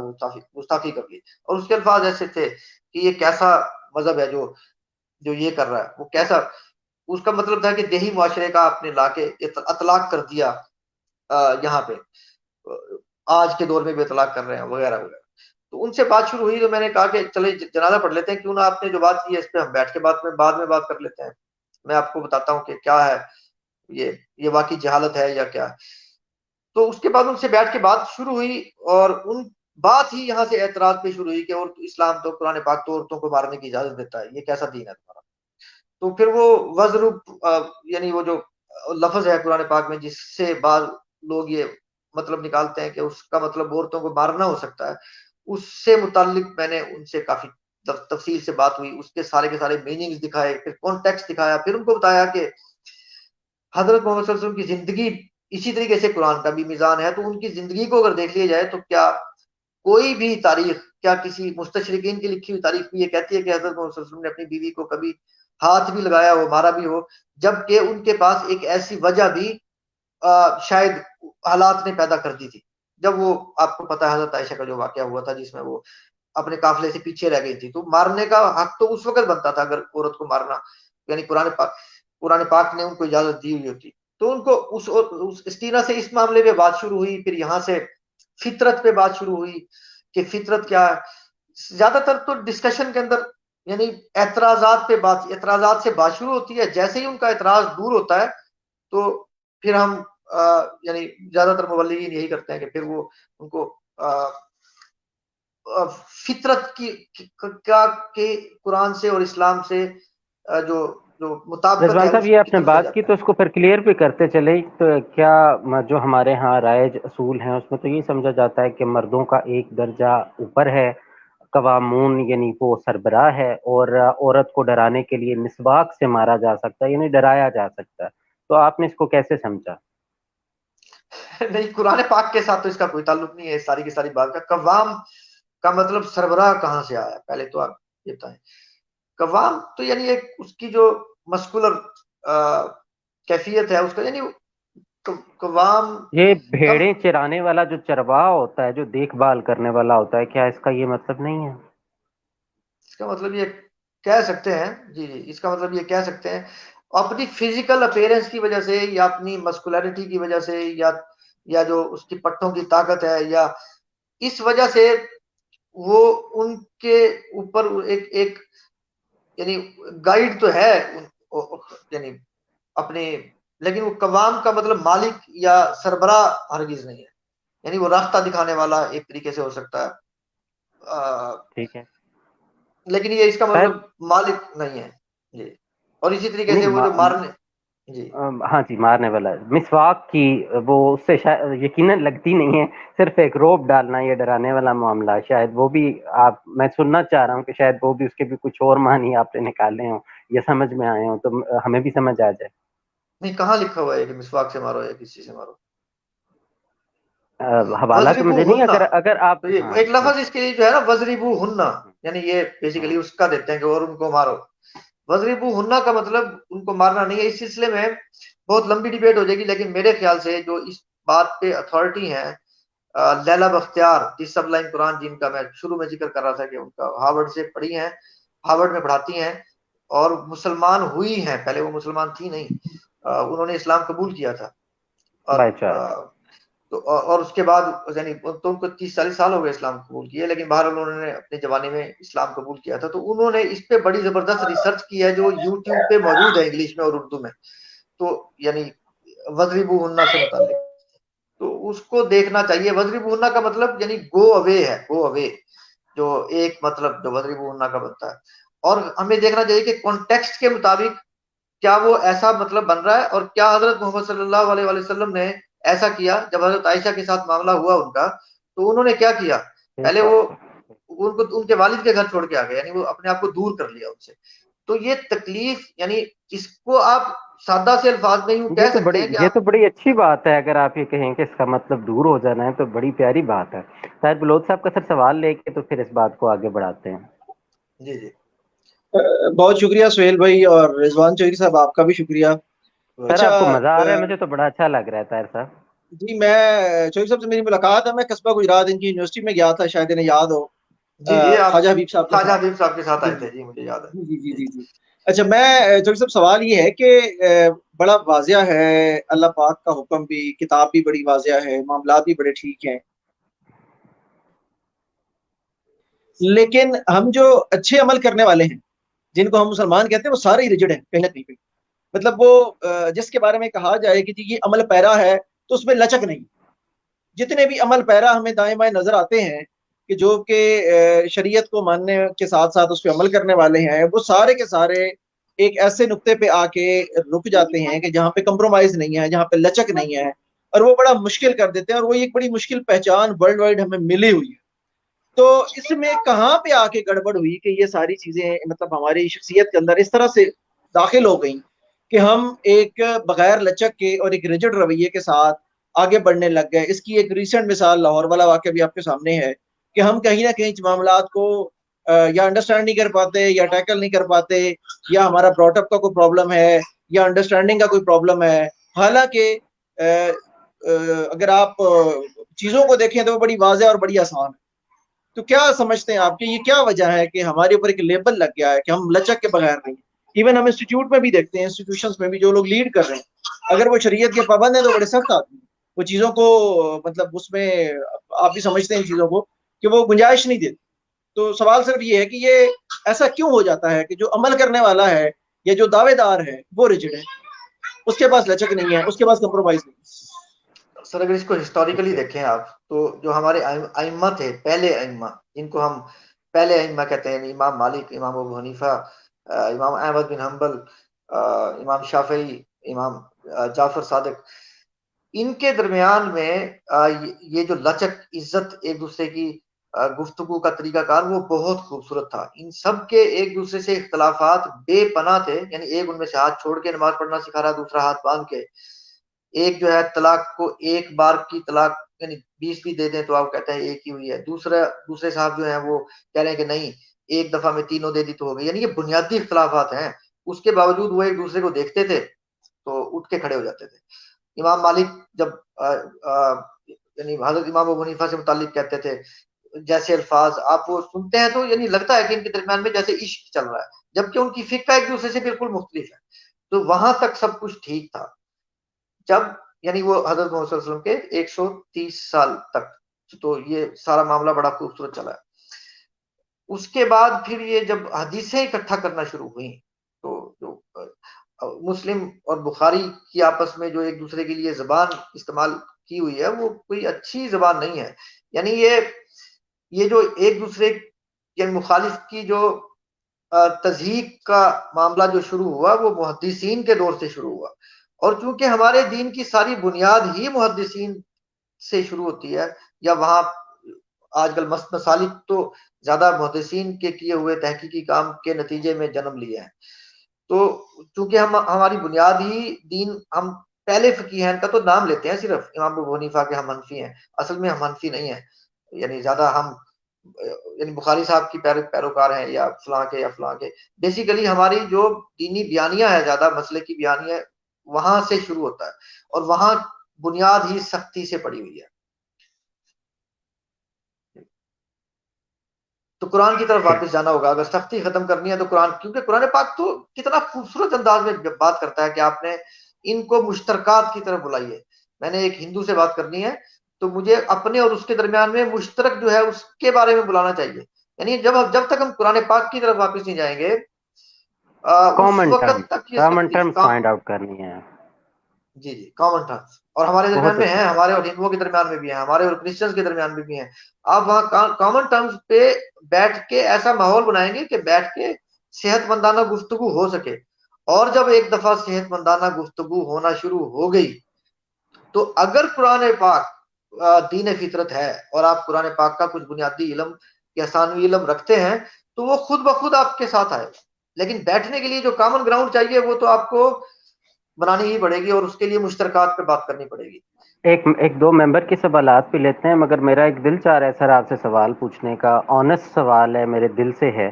گستاخی کر لی, اور اس کے الفاظ ایسے تھے کہ یہ کیسا مذہب ہے جو یہ کر رہا ہے, وہ کیسا, اس کا مطلب تھا کہ دیہی معاشرے کا آپ نے لا کے اطلاق کر دیا یہاں پہ, آج کے دور میں بھی اطلاق کر رہے ہیں وغیرہ وغیرہ. تو ان سے بات شروع ہوئی تو میں نے کہا کہ چلے جنازہ پڑھ لیتے ہیں, کیوں نہ آپ نے جو بات کی ہے اس پہ ہم بیٹھ کے بعد میں بات کر لیتے ہیں, میں آپ کو بتاتا ہوں کہ کیا ہے یہ واقعی جہالت ہے یا کیا. تو اس کے بعد ان سے بیٹھ کے بات شروع ہوئی, اور ان بات ہی یہاں سے اعتراض پہ شروع ہوئی کہ اور اسلام تو قرآن پاک تو عورتوں کو مارنے کی اجازت دیتا ہے, یہ کیسا دین ہے تمہارا. تو پھر وہ وزروب یعنی وہ جو لفظ ہے قرآن پاک میں جس سے بعض لوگ یہ مطلب نکالتے ہیں کہ اس کا مطلب عورتوں کو مارنا ہو سکتا ہے, اس سے متعلق میں نے ان سے کافی تفصیل سے بات ہوئی, اس کے سارے میننگز دکھائے, پھر کانٹیکسٹ دکھایا, پھر ان کو بتایا کہ حضرت محمد صلی اللہ علیہ وسلم کی زندگی اسی طریقے سے قرآن کا بھی میزان ہے, تو ان کی زندگی کو اگر دیکھ لیا جائے تو کیا کوئی بھی تاریخ, کیا کسی مستشرقین کی لکھی ہوئی تاریخ بھی یہ کہتی ہے کہ حضرت محمد صلی اللہ علیہ وسلم نے اپنی بیوی کو کبھی ہاتھ بھی لگایا ہو, مارا بھی ہو, جبکہ ان کے پاس ایک ایسی وجہ بھی شاید حالات نے پیدا کر دی تھی. جب وہ آپ کو پتا ہے حضرت عائشہ کا جو واقعہ ہوا تھا جس میں وہ اپنے قافلے سے پیچھے رہ گئی تھی, تو مارنے کا حق تو اس وقت بنتا تھا اگر عورت کو مارنا, یعنی قرآن پاک نے ان کو اجازت دی ہوئی ہوتی. تو ان کو اس استینا سے اس معاملے میں بات شروع ہوئی, پھر یہاں سے فطرت پہ بات شروع ہوئی کہ فطرت کیا ہے. زیادہ تر تو ڈسکشن کے اندر یعنی اعتراضات سے بات شروع ہوتی ہے, جیسے ہی ان کا اعتراض دور ہوتا ہے تو پھر ہم یعنی زیادہ تر مبلغین یہی کرتے ہیں کہ پھر وہ ان کو فطرت کی کیا کہ قرآن سے اور اسلام سے جو مطابقت رضوان ہے صاحب اس یہ کی آپ نے طرف لے بات کی جاتا تو ہے. اس کو پھر کلیئر بھی کرتے چلے. تو کیا جو ہمارے ہاں رائج اصول ہیں اس میں تو یہ سمجھا جاتا ہے کہ مردوں کا ایک درجہ اوپر ہے, قوامون یعنی وہ سربراہ ہے, اور عورت کو ڈرانے کے لیے مسواک سے مارا جا سکتا ہے, یعنی ڈرایا جا سکتا ہے. تو آپ نے اس کو کیسے سمجھا؟ نہیں, قرآن پاک کے ساتھ تو اس کا کوئی تعلق نہیں ہے ساری کی ساری بات کا. قوام کا مطلب سربراہ کہاں سے آیا, پہلے تو آپ یہ بتائیں. قوام تو یعنی ایک اس کی جو مسکولر کیفیت ہے اس کا, یعنی قوام یہ کم, بھیڑیں چرانے والا جو چرواہا ہوتا ہے, جو دیکھ بھال کرنے والا ہوتا ہے, کیا اس کا یہ مطلب نہیں ہے؟ اس کا مطلب یہ کہہ سکتے ہیں, جی اس کا مطلب یہ کہہ سکتے ہیں اپنی فزیکل اپیرنس کی وجہ سے یا اپنی مسکولیرٹی کی وجہ سے یا جو اس کی پٹھوں کی طاقت ہے, یا اس وجہ سے وہ ان کے اوپر ایک یعنی گائیڈ تو ہے یعنی اپنے, لیکن وہ قوام کا مطلب مالک یا سربراہ ہرگز نہیں ہے. یعنی وہ راستہ دکھانے والا ایک طریقے سے ہو سکتا ہے, ٹھیک ہے, لیکن یہ اس کا خیر. مطلب مالک نہیں ہے. جی, اور اسی طریقے سے وہ جو نہیں, مارنے, جی ہاں جی, مارنے والا مسواک کی وہ اس سے یقیناً لگتی نہیں ہے, صرف ایک روپ ڈالنا, یہ ڈرانے والا معاملہ شاید وہ بھی میں سننا چاہ رہا ہوں کہ شاید وہ بھی اس کے بھی کچھ اور معنی آپ نے نکالے ہوں یا سمجھ میں آئے ہوں, تو ہمیں بھی سمجھ آ جائے. نہیں, کہاں لکھا ہوا ہے کہ مسواک سے مارو یا کسی سے مارو. حوالہ تو وزربو مجھے نہیں, ہننا, اگر آپ, تو یہ ہاں ایک جی, لفظ اس کے لیے جو ہے نا وزربو ہننا, یعنی یہ بیسیکلی اس کا دیتے ہیں کہ اور ان کو مارو. وزربو ہننا کا مطلب ان کو مارنا نہیں ہے. اس سلسلے میں بہت لمبی ڈیبیٹ ہو جائے گی, لیکن میرے خیال سے جو اس بات پہ اتھارٹی ہیں لیلا بختیار دی سب لائن قرآن, جن کا میں شروع میں ذکر کر رہا تھا کہ ان کا ہارورڈ سے پڑھی ہیں, ہارورڈ میں پڑھاتی ہیں اور مسلمان ہوئی ہیں, پہلے وہ مسلمان تھی نہیں, انہوں نے اسلام قبول کیا تھا, اور بائی چانس. اور اس کے بعد یعنی تو ان کو 30-40 سال ہو گئے اسلام قبول کیے, لیکن باہر انہوں نے اپنے زمانے میں اسلام قبول کیا تھا. تو انہوں نے اس پہ بڑی زبردست ریسرچ کی ہے جو یوٹیوب پہ موجود ہے انگلش میں اور اردو میں, تو یعنی وزربو ہننا سے متعلق, تو اس کو دیکھنا چاہیے. وزربو ہننا کا مطلب یعنی گو اوے ہے, گو اوے جو ایک مطلب جو وزربو ہننا کا بنتا ہے, اور ہمیں دیکھنا چاہیے کہ کانٹیکسٹ کے مطابق کیا وہ ایسا مطلب بن رہا ہے, اور کیا حضرت محمد صلی اللہ علیہ وسلم نے ایسا کیا. جب حضرت عائشہ کے ساتھ معاملہ ہوا ان کا, تو انہوں نے کیا کیا, پہلے وہ ان کو ان کے والد کے گھر چھوڑ کے آ گئے, یعنی وہ اپنے آپ کو دور کر لیا ان سے. تو یہ تکلیف یعنی اس کو آپ سادہ سے الفاظ میں یوں کہہ سکتے ہیں کہ یہ آپ, تو بڑی اچھی بات ہے. اگر آپ یہ کہیں کہ اس کا مطلب دور ہو جانا ہے تو بڑی پیاری بات ہے. شاید بلوچ صاحب کا سر سوال لے کے تو پھر اس بات کو آگے بڑھاتے ہیں. جی جی بہت شکریہ سہیل بھائی, اور رضوان چودھری صاحب آپ کا بھی شکریہ. سر اچھا آپ کو مزہ آ رہا ہے, مجھے تو بڑا اچھا لگ رہا ہے طاہر صاحب. جی, میں چودھری صاحب سے میری ملاقات ہے, میں قصبہ گجرات ان کی یونیورسٹی میں گیا تھا, شاید انہیں یاد ہو, جی آپ خواجہ حبیب صاحب کے خواجہ ساتھ. حبیب صاحب کے ساتھ جی آئے جی تھے, جی مجھے یاد ہے. جی جی جی جی. اچھا, میں چودھری صاحب سوال یہ ہے کہ بڑا واضح ہے, اللہ پاک کا حکم بھی, کتاب بھی بڑی واضح ہے, معاملات بھی بڑے ٹھیک ہیں, لیکن ہم جو اچھے عمل کرنے والے ہیں جن کو ہم مسلمان کہتے ہیں وہ سارے ہی ریجڈ ہیں کہیں نہ کہیں پہ. مطلب وہ جس کے بارے میں کہا جائے کہ جی یہ عمل پیرا ہے تو اس میں لچک نہیں. جتنے بھی عمل پیرا ہمیں دائیں بائیں نظر آتے ہیں کہ جو کہ شریعت کو ماننے کے ساتھ ساتھ اس پہ عمل کرنے والے ہیں, وہ سارے کے سارے ایک ایسے نقطے پہ آ کے رک جاتے ہیں کہ جہاں پہ کمپرومائز نہیں ہے, جہاں پہ لچک نہیں ہے, اور وہ بڑا مشکل کر دیتے ہیں. اور وہ ایک بڑی مشکل پہچان ورلڈ وائڈ ہمیں ملی ہوئی ہے. تو اس میں کہاں پہ آ کے گڑبڑ ہوئی کہ یہ ساری چیزیں مطلب ہماری شخصیت کے اندر اس طرح سے داخل ہو گئیں کہ ہم ایک بغیر لچک کے اور ایک ریجڈ رویے کے ساتھ آگے بڑھنے لگ گئے. اس کی ایک ریسنٹ مثال لاہور والا واقعہ بھی آپ کے سامنے ہے کہ ہم کہیں نہ کہیں معاملات کو یا انڈرسٹینڈ نہیں کر پاتے, یا ٹیکل نہیں کر پاتے, یا ہمارا براٹ اپ کا کوئی پرابلم ہے, یا انڈرسٹینڈنگ کا کوئی پرابلم ہے. حالانکہ اگر آپ چیزوں کو دیکھیں تو وہ بڑی واضح اور بڑی آسان ہے. تو کیا سمجھتے ہیں آپ کہ یہ کیا وجہ ہے کہ ہمارے اوپر ایک لیبل لگ گیا ہے کہ ہم لچک کے بغیر نہیں. ایون ہم انسٹیٹیوٹ میں بھی دیکھتے ہیں, انسٹیٹیوشنس میں بھی جو لوگ لیڈ کر رہے ہیں اگر وہ شریعت کے پابند ہیں تو بڑے سخت آدمی ہیں. وہ چیزوں کو مطلب اس میں آپ بھی سمجھتے ہیں ان چیزوں کو کہ وہ گنجائش نہیں دیتے. تو سوال صرف یہ ہے کہ یہ ایسا کیوں ہو جاتا ہے کہ جو عمل کرنے والا ہے یا جو دعوے دار ہے وہ ریجڈ ہے, اس کے پاس لچک نہیں ہے, اس کے پاس کمپرومائز نہیں ہے. سر اگر اس کو ہسٹوریکلی دیکھیں آپ تو جو ہمارے ائمہ تھے, پہلے ائمہ جن کو ہم پہلے ائمہ کہتے ہیں, امام مالک, امام ابو حنیفہ, امام احمد بن حنبل, امام شافعی, امام جعفر صادق, ان کے درمیان میں یہ جو لچک, عزت, ایک دوسرے کی گفتگو کا طریقہ کار وہ بہت خوبصورت تھا. ان سب کے ایک دوسرے سے اختلافات بے پناہ تھے. یعنی ایک ان میں سے ہاتھ چھوڑ کے نماز پڑھنا سکھا رہا, دوسرا ہاتھ باندھ کے. ایک جو ہے طلاق کو ایک بار کی طلاق یعنی 20 بھی دے دیں تو آپ کہتے ہیں ایک ہی ہوئی ہے. دوسرے صاحب جو ہیں وہ کہہ رہے ہیں کہ نہیں ایک دفعہ میں تینوں دے دی تو ہو گئی. یعنی یہ بنیادی اختلافات ہیں, اس کے باوجود وہ ایک دوسرے کو دیکھتے تھے تو اٹھ کے کھڑے ہو جاتے تھے. امام مالک جب یعنی حضرت امام ابو حنیفہ سے متعلق کہتے تھے جیسے الفاظ آپ وہ سنتے ہیں تو یعنی لگتا ہے کہ ان کے درمیان میں جیسے عشق چل رہا ہے, جبکہ ان کی فقہ ایک دوسرے سے بالکل مختلف ہے. تو وہاں تک سب کچھ ٹھیک تھا جب یعنی وہ حضرت محمد صلی اللہ علیہ وسلم کے 130 سال تک, تو یہ سارا معاملہ بڑا خوبصورت چلا ہے. اس کے بعد پھر یہ جب حدیثیں اکٹھا کرنا شروع ہوئیں تو جو مسلم اور بخاری کی آپس میں جو ایک دوسرے کے لیے زبان استعمال کی ہوئی ہے وہ کوئی اچھی زبان نہیں ہے. یعنی یہ جو ایک دوسرے یعنی مخالف کی جو تضحیق کا معاملہ جو شروع ہوا وہ محدثین کے دور سے شروع ہوا. اور چونکہ ہمارے دین کی ساری بنیاد ہی محدثین سے شروع ہوتی ہے, یا وہاں آج کل مسالک تو زیادہ محدثین کے کیے ہوئے تحقیقی کام کے نتیجے میں جنم لیے ہیں. تو چونکہ ہماری بنیاد ہی دین, ہم پہلے فقیہین کا تو نام لیتے ہیں صرف, امام ابو حنیفہ کے ہم حنفی ہیں, اصل میں ہم حنفی نہیں ہیں. یعنی زیادہ ہم یعنی بخاری صاحب کی پیروکار ہیں یا فلاں کے یا فلاں کے. بیسیکلی ہماری جو دینی بیانیہ ہے, زیادہ مسئلے کی بیانیہ وہاں سے شروع ہوتا ہے, اور وہاں بنیاد ہی سختی سے پڑی ہوئی ہے. تو قرآن کی طرف واپس جانا ہوگا اگر سختی ختم کرنی ہے تو قرآن, کیونکہ قرآن پاک تو کتنا خوبصورت انداز میں بات کرتا ہے کہ آپ نے ان کو مشترکات کی طرف بلائیے. میں نے ایک ہندو سے بات کرنی ہے تو مجھے اپنے اور اس کے درمیان میں مشترک جو ہے اس کے بارے میں بلانا چاہیے. یعنی جب تک ہم قرآن پاک کی طرف واپس نہیں جائیں گے اس وقت تک یہ کامن سختی ٹرمز فائنڈ آؤٹ کرنی ہے. جی کامن ٹرمز, اور ہمارے درمیان بہت میں اچھا. ہیں, ہمارے اور ہندوؤں کے درمیان میں بھی ہیں, ہمارے اور کرسچنز کے درمیان میں بھی ہیں. آپ وہاں کامن ٹرمز پہ بیٹھ کے ایسا ماحول بنائیں گے کہ بیٹھ کے صحت مندانہ گفتگو ہو سکے. اور جب ایک دفعہ صحت مندانہ گفتگو ہونا شروع ہو گئی تو اگر قرآن پاک دین فطرت ہے اور آپ قرآن پاک کا کچھ بنیادی علم یا ثانوی علم رکھتے ہیں تو وہ خود بخود آپ کے ساتھ آئے. لیکن بیٹھنے کے لیے جو کامن گراؤنڈ چاہیے وہ تو آپ کو بنانی ہی پڑے گی, اور اس کے لیے مشترکات پہ بات کرنی پڑے گی. ایک دو ممبر کی سوالات پہ لیتے ہیں, مگر میرا ایک دل چاہ رہا ہے سر آپ سے سوال پوچھنے کا, آنےسٹ سوال ہے, میرے دل سے ہے,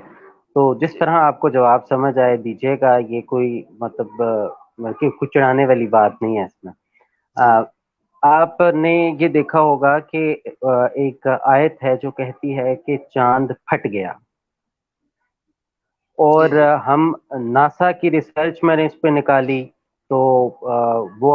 تو جس طرح آپ کو جواب سمجھ آئے دیجیے گا. یہ کوئی مطلب کچھ چڑھانے والی بات نہیں ہے اس میں. جی آپ نے یہ دیکھا ہوگا کہ ایک آیت ہے جو کہتی ہے کہ چاند پھٹ گیا, اور جی جی ہم ناسا کی ریسرچ میں نے اس پہ نکالی تو وہ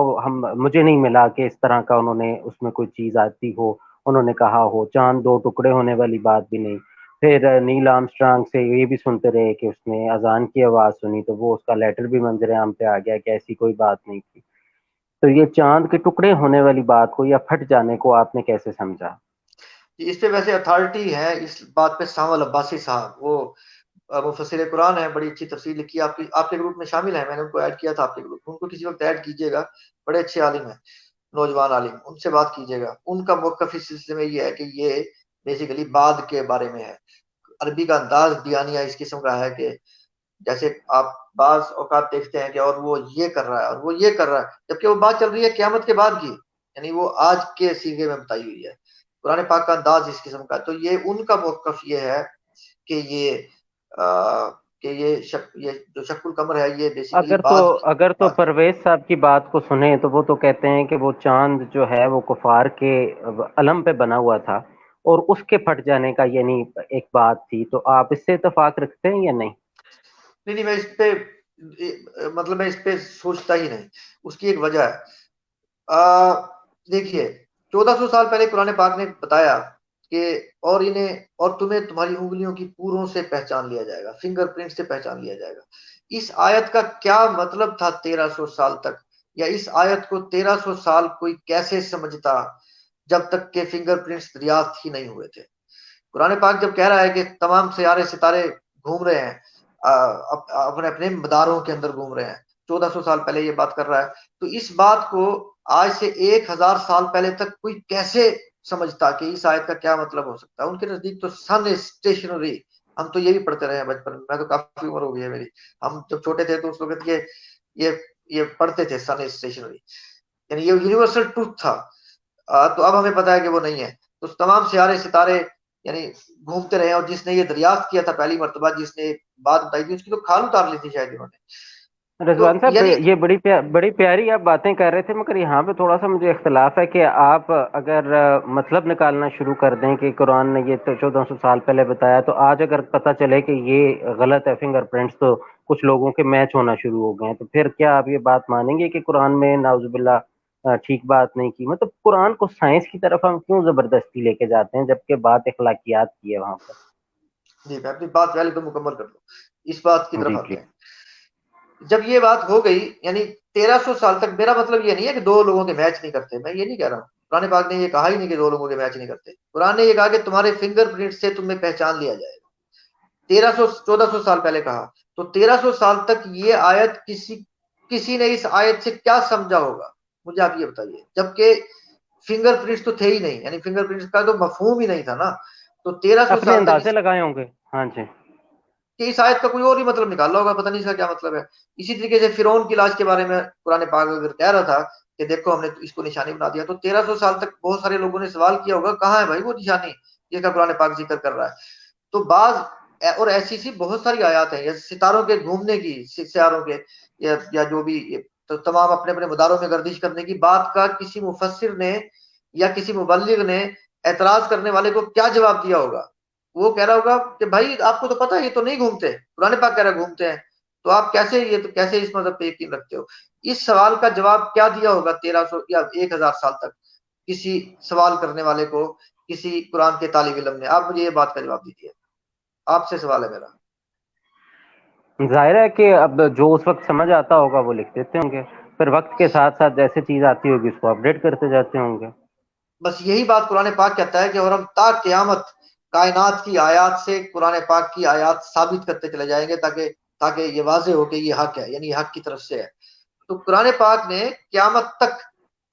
مجھے نہیں ملا کہ اس طرح کا انہوں نے اس میں کوئی چیز آتی ہو. انہوں نے کہا ہو چاند دو ٹکڑے ہونے والی بات بھی نہیں. پھر نیل آرمسٹرانگ سے یہ بھی سنتے رہے کہ اس نے اذان کی آواز سنی تو وہ اس کا لیٹر بھی منظر عام پہ آ گیا کہ ایسی کوئی بات نہیں تھی. تو یہ چاند کے ٹکڑے ہونے والی بات کو یا پھٹ جانے کو آپ نے کیسے سمجھا؟ اس پہ ویسے اتھارٹی ہے اس بات پہ ساول عباسی صاحب، وہ مفسر قرآن ہے، بڑی اچھی تفسیر لکھی ہے، آپ کے گروپ میں شامل ہیں، میں نے ان کو ایڈ کیا تھا آپ کے گروپ، ان کو کسی وقت ایڈ کیجیے گا، بڑے اچھے عالم ہیں، نوجوان عالم، ان سے بات کیجیے گا. ان کا موقف اس سلسلے میں یہ ہے کہ یہ بیسیکلی بعد کے بارے میں ہے. عربی کا انداز بیانیہ اس قسم کا ہے کہ جیسے آپ بعض اوقات دیکھتے ہیں کہ اور وہ یہ کر رہا ہے اور وہ یہ کر رہا ہے، جبکہ وہ بات چل رہی ہے قیامت کے بعد کی، یعنی وہ آج کے سیغے میں بتائی ہوئی ہے. قرآن پاک کا انداز اس قسم کا، تو یہ ان کا موقف یہ ہے کہ یہ جو شق القمر ہے یہ بیسیکلی بعد اگر تو پرویز صاحب کی بات کو سنیں تو وہ تو کہتے ہیں کہ وہ چاند جو ہے وہ کفار کے علم پہ بنا ہوا تھا اور اس کے پھٹ جانے کا یعنی ایک بات تھی. تو آپ اس سے اتفاق رکھتے ہیں یا نہیں؟ نہیں، میں اس پہ مطلب میں اس پہ سوچتا ہی نہیں. اس کی ایک وجہ ہے، دیکھیے 1400 سال پہلے قرآن پاک نے بتایا کہ اور تمہیں تمہاری انگلیوں کی پوروں سے پہچان لیا جائے گا، فنگر پرنٹ سے پہچان لیا جائے گا. اس آیت کا کیا مطلب تھا 1300 سال تک، یا اس آیت کو 1300 سال کوئی کیسے سمجھتا جب تک کہ فنگر پرنٹس دریافت ہی نہیں ہوئے تھے. قرآن پاک جب کہہ رہا ہے کہ تمام سیارے ستارے گھوم رہے ہیں، اپنے اپنے مداروں کے اندر گھوم رہے ہیں، 1400 سال پہلے یہ بات کر رہا ہے، تو اس بات کو آج سے 1000 سال پہلے تک کوئی کیسے سمجھتا کہ اس آیت کا کیا مطلب ہو سکتا ہے. ان کے نزدیک تو سن اسٹیشنری، ہم تو یہ بھی پڑھتے رہے ہیں بچپن میں تو کافی عمر ہو گئی ہے میری، ہم جب چھوٹے تھے تو اس وقت یہ پڑھتے تھے سن اسٹیشنری، یعنی یہ یونیورسل ٹروتھ تھا. تو اب ہمیں پتا ہے کہ وہ نہیں ہے. تو تمام سیارے ستارے یعنی گھومتے رہے، اور جس نے یہ دریافت کیا تھا پہلی مرتبہ، جس نے بات بتائی تھی، اس کی تو کھال اتار لی تھی شاید انہوں نے. تو رضوان صاحب یعنی یہ بڑی پیاری آپ باتیں کر رہے تھے، مگر یہاں پہ تھوڑا سا مجھے اختلاف ہے کہ آپ اگر مطلب نکالنا شروع کر دیں کہ قرآن نے یہ 1400 سال پہلے بتایا، تو آج اگر پتہ چلے کہ یہ غلط ہے فنگر پرنٹس، تو کچھ لوگوں کے میچ ہونا شروع ہو گئے ہیں، تو پھر کیا آپ یہ بات مانیں گے کہ قرآن میں نعوذ باللہ ٹھیک بات نہیں کی؟ مطلب قرآن کو سائنس کی طرف ہم کیوں زبردستی لے کے جاتے ہیں جبکہ بات اخلاقیات کی ہے وہاں پر؟ جی میں اپنی بات پہلے تو مکمل کر لوں، اس بات کی طرف جی آتے جی. ہیں. جب یہ بات ہو گئی یعنی 1300 سال تک، میرا مطلب یہ نہیں ہے کہ دو لوگوں کے میچ نہیں کرتے، میں یہ نہیں کہہ رہا ہوں، قرآن پاک نے یہ کہا ہی نہیں کہ دو لوگوں کے میچ نہیں کرتے. قرآن نے یہ کہا کہ تمہارے فنگر پرنٹ سے تمہیں پہچان لیا جائے گا. 1400 سال پہلے کہا، تو 1300 سال تک یہ آیت کسی نے اس آیت سے کیا سمجھا ہوگا، مجھے آپ یہ بتائیے، جبکہ فنگر پرنٹس تو تھے ہی نہیں، یعنی فنگر پرنٹس کا تو مفہوم ہی نہیں تھا نا. تو 1300 اپنے سال تک اندازے لگائے ہوں گے. ہاں جی. کہ اس آیت کا کوئی اور ہی مطلب نکالا ہوگا، پتہ نہیں اس کا کیا مطلب ہے. اسی طریقے سے فرعون کی لاش کے بارے میں قرآن پاک اگر کہہ رہا تھا کہ دیکھو ہم نے اس کو نشانی بنا دیا، تو 1300 سال تک بہت سارے لوگوں نے سوال کیا ہوگا کہاں ہے بھائی وہ نشانی، یہ کا قرآن پاک ذکر کر رہا ہے. تو بعض اور ایسی سی بہت ساری آیات ہیں، جیسے ستاروں کے گھومنے کی، سیاروں کے یا جو بھی تو تمام اپنے اپنے مداروں میں گردش کرنے کی بات کا کسی مفسر نے یا کسی مبلغ نے اعتراض کرنے والے کو کیا جواب دیا ہوگا. وہ کہہ رہا ہوگا کہ بھائی آپ کو تو پتا ہے یہ تو نہیں گھومتے، قرآن پاک کہہ رہا گھومتے ہیں، تو آپ کیسے اس مذہب پہ یقین رکھتے ہو. اس سوال کا جواب کیا دیا ہوگا 1300 یا 1000 سال تک کسی سوال کرنے والے کو، کسی قرآن کے طالب علم نے. آپ مجھے یہ بات کا جواب دیجیے، آپ سے سوال ہے میرا. ظاہر ہے کہ اب جو اس وقت سمجھ آتا ہوگا وہ لکھ دیتے ہوں گے، پھر وقت کے ساتھ ساتھ جیسے چیز آتی ہوگی اس کو اپڈیٹ کرتے جاتے ہوں گے. بس یہی بات قرآن پاک کہتا ہے کہ اور ہم تا قیامت کائنات کی آیات سے قرآن پاک کی آیات ثابت کرتے چلے جائیں گے تاکہ یہ واضح ہو کہ یہ حق ہے، یعنی یہ حق کی طرف سے ہے. تو قرآن پاک نے قیامت تک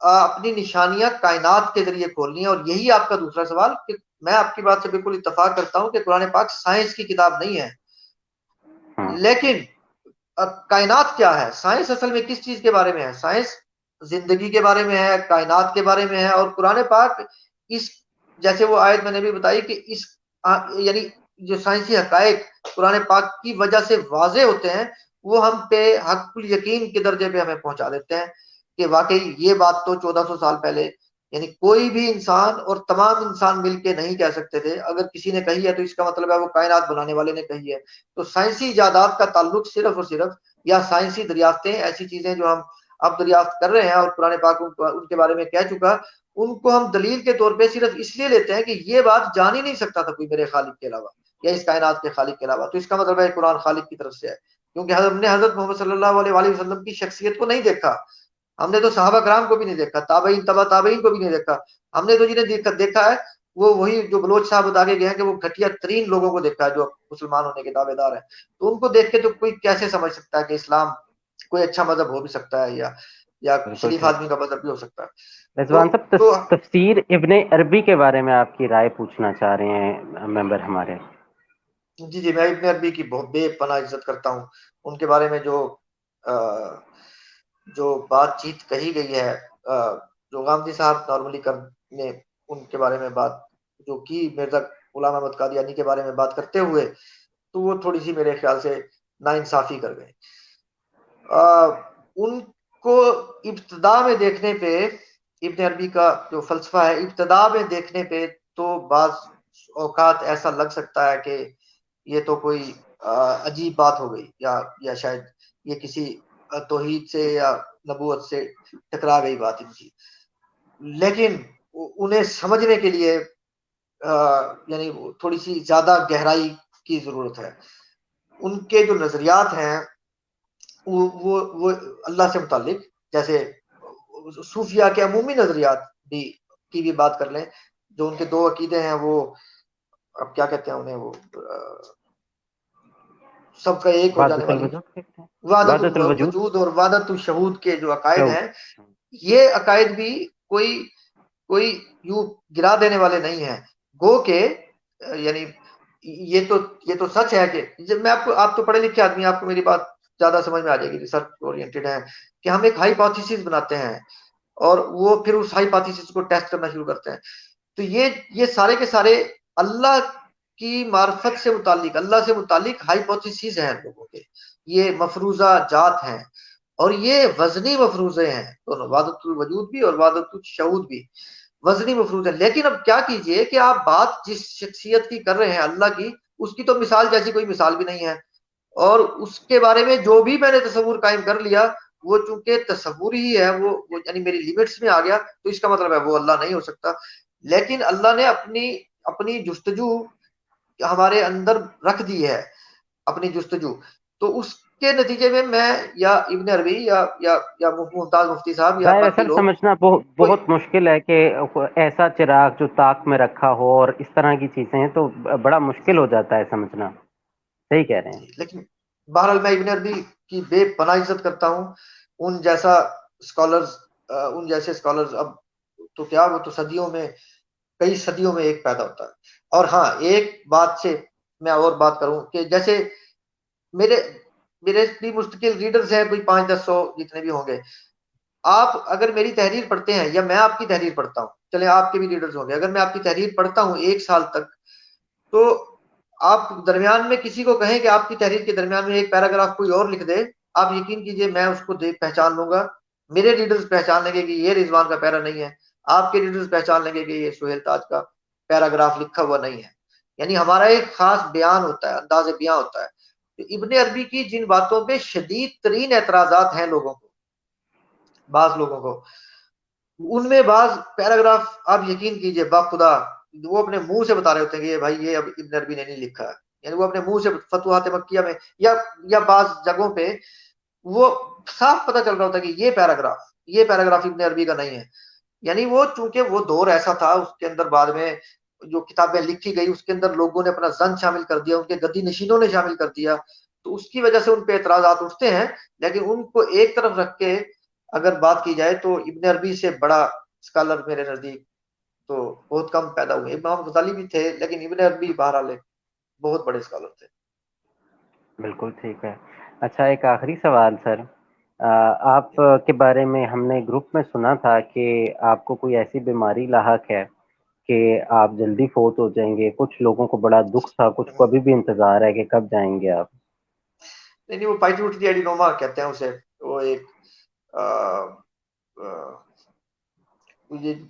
اپنی نشانیاں کائنات کے ذریعے کھولنی ہے. اور یہی آپ کا دوسرا سوال، کہ میں آپ کی بات سے بالکل اتفاق کرتا ہوں کہ قرآن پاک سائنس کی کتاب نہیں ہے، لیکن کائنات کیا ہے، سائنس اصل میں کس چیز کے بارے میں ہے؟ سائنس زندگی کے بارے میں ہے، کائنات کے بارے میں ہے. اور قرآن پاک اس جیسے وہ آیت میں نے بھی بتائی کہ اس یعنی جو سائنسی حقائق قرآن پاک کی وجہ سے واضح ہوتے ہیں، وہ ہم پہ حق الیقین کے درجے پہ ہمیں پہنچا دیتے ہیں کہ واقعی یہ بات تو 1400 سال پہلے یعنی کوئی بھی انسان اور تمام انسان مل کے نہیں کہہ سکتے تھے. اگر کسی نے کہی ہے تو اس کا مطلب ہے وہ کائنات بنانے والے نے کہی ہے. تو سائنسی ایجادات کا تعلق صرف اور صرف یا سائنسی دریافتیں، ایسی چیزیں جو ہم اب دریافت کر رہے ہیں اور قرآن پاک ان کے بارے میں کہہ چکا، ان کو ہم دلیل کے طور پہ صرف اس لیے لیتے ہیں کہ یہ بات جان ہی نہیں سکتا تھا کوئی میرے خالق کے علاوہ. یا اس کائنات کے خالق کے علاوہ. تو اس کا مطلب ہے قرآن خالق کی طرف سے ہے, کیونکہ ہم نے حضرت محمد صلی اللہ علیہ وآلہ وسلم کی شخصیت کو نہیں دیکھا, ہم نے تو صحابہ کرام کو بھی نہیں دیکھا, تابعین تبع تابعین کو بھی نہیں دیکھا. ہم نے تو جنہیں دیکھا ہے وہ وہی جو بلوچ صاحب بتا کے گئے ہیں کہ وہ گھٹیا ترین لوگوں کو دیکھا ہے جو مسلمان ہونے کے دعوے دار ہیں. تو ان کو دیکھ کے تو کوئی کیسے سمجھ سکتا ہے کہ اسلام کوئی اچھا مذہب ہو بھی سکتا ہے یا بالکل شریف ٹھیک. آدمی کا مذہب بھی ہو سکتا ہے. رضوان صاحب تو تفسیر ابن عربی کے بارے میں آپ کی رائے پوچھنا چاہ رہے ہیں ممبر ہمارے. جی میں ابن عربی کی بہت بے پناہ عزت کرتا ہوں. ان کے بارے میں جو بات چیت کہی گئی ہے, جو غامدی صاحب نارملی نے ان کے بارے میں بات جو کی مرزا غلام احمد قادیانی کے بارے میں بات کرتے ہوئے, تو وہ تھوڑی سی میرے خیال سے ناانصافی کر گئے. ان کو ابتدا میں دیکھنے پہ ابن عربی کا جو فلسفہ ہے ابتدا میں دیکھنے پہ تو بعض اوقات ایسا لگ سکتا ہے کہ یہ تو کوئی عجیب بات ہو گئی یا شاید یہ کسی توحید سے یا نبوت سے ٹکرا گئی بات ان کی. لیکن انہیں سمجھنے کے لیے یعنی تھوڑی سی زیادہ گہرائی کی ضرورت ہے. ان کے جو نظریات ہیں وہ اللہ سے متعلق, جیسے صوفیہ کے عمومی نظریات کی بھی بات کر لیں, جو ان کے دو عقیدے ہیں, وہ اب کیا کہتے ہیں انہیں, وہ سب کا ایک ہو جانے وحدت والی الوجود کہتے ہیں, وحدت وحدت الوجود. الوجود اور وحدت الشہود کے جو عقائد شعور. ہیں, یہ عقائد بھی کوئی یوں گرا دینے والے نہیں ہیں. گو کہ یعنی یہ تو سچ ہے کہ جب میں آپ تو پڑھے لکھے آدمی, آپ کو میری بات زیادہ سمجھ میں آ جائے گی, ریسرچ اورینٹڈ ہے, کہ ہم ایک ہائیپوتھیسس بناتے ہیں اور وہ پھر اس ہائیپوتھیسس کو ٹیسٹ کرنا شروع کرتے ہیں. تو یہ سارے کے سارے اللہ کی معرفت سے متعلق, اللہ سے متعلق ہائیپوتھیسس ہیں لوگوں کے, یہ مفروضہ جات ہیں اور یہ وزنی مفروضے ہیں دونوں, وحدت الوجود بھی اور وحدت الشہود بھی وزنی مفروض ہے. لیکن اب کیا کیجئے کہ آپ بات جس شخصیت کی کر رہے ہیں اللہ کی, اس کی تو مثال جیسی کوئی مثال بھی نہیں ہے, اور اس کے بارے میں جو بھی میں نے تصور قائم کر لیا وہ چونکہ تصور ہی ہے, وہ یعنی میری لیمٹس میں آ گیا, تو اس کا مطلب ہے وہ اللہ نہیں ہو سکتا. لیکن اللہ نے اپنی جستجو ہمارے اندر رکھ دی ہے, اپنی جستجو, تو اس کے نتیجے میں یا ابن عربی یا ممتاز مفتی صاحب یا ظاہر باقی سر لوگ سمجھنا کوئی بہت مشکل ہے کہ ایسا چراغ جو طاق میں رکھا ہو اور اس طرح کی چیزیں ہیں, تو بڑا مشکل ہو جاتا ہے سمجھنا. صحیح کہہ رہے ہیں. لیکن بہرحال میں ابن عربی کی بے پناہ عزت کرتا ہوں. ان جیسے اسکالرز اب تو کیا, وہ تو کئی صدیوں میں ایک پیدا ہوتا ہے. اور ہاں ایک بات سے میں اور بات کروں کہ جیسے میرے بھی مستقل ریڈرز ہیں, کوئی 500-1000 جتنے بھی ہوں گے. آپ اگر میری تحریر پڑھتے ہیں یا میں آپ کی تحریر پڑھتا ہوں, چلے آپ کے بھی ریڈرز ہوں گے, اگر میں آپ کی تحریر پڑھتا ہوں 1 سال تک, تو آپ درمیان میں کسی کو کہیں کہ آپ کی تحریر کے درمیان میں ایک پیراگراف کوئی اور لکھ دے, آپ یقین کیجئے میں اس کو پہچان لوں گا. میرے ریڈرز پہچان لیں گے کہ یہ رضوان کا پیرا نہیں ہے, آپ کے ریڈرز پہچان لیں گے کہ یہ سہیل تاج کا پیراگراف لکھا ہوا نہیں ہے. یعنی ہمارا ایک خاص بیان ہوتا ہے, انداز بیان ہوتا ہے. ابن عربی کی جن باتوں پہ شدید ترین اعتراضات ہیں بعض لوگوں کو, ان میں بعض پیراگراف آپ یقین کیجئے باخدا وہ اپنے منہ سے بتا رہے ہوتے ہیں کہ بھائی یہ اب ابن عربی نے نہیں لکھا ہے. یعنی وہ اپنے منہ سے فتوحات مکیہ میں یا بعض جگہوں پہ وہ صاف پتہ چل رہا ہوتا ہے کہ یہ پیراگراف ابن عربی کا نہیں ہے. یعنی وہ چونکہ وہ دور ایسا تھا, اس کے اندر بعد میں جو کتابیں لکھی گئی اس کے اندر لوگوں نے اپنا زن شامل کر دیا, ان کے گدی نشینوں نے شامل کر دیا, تو اس کی وجہ سے ان پہ اعتراضات اٹھتے ہیں. لیکن ان کو ایک طرف رکھ کے اگر بات کی جائے تو ابن عربی سے بڑا اسکالر میرے نزدیک تو بہت کم پیدا ہوئے. امام غزالی بھی تھے, لیکن ابن عربی بہرحال بہت بڑے اسکالر تھے. بالکل ٹھیک ہے. اچھا ایک آخری سوال سر, آپ کے بارے میں ہم نے گروپ میں سنا تھا کہ آپ کو کوئی ایسی بیماری لاحق ہے کہ آپ جلدی فوت ہو جائیں گے. کچھ لوگوں کو بڑا دکھ تھا, کچھ کو ابھی بھی انتظار ہے کہ کب جائیں گے آپ. نہیں وہ پائٹوٹری ایڈینوما کہتے ہیں اسے, وہ ایک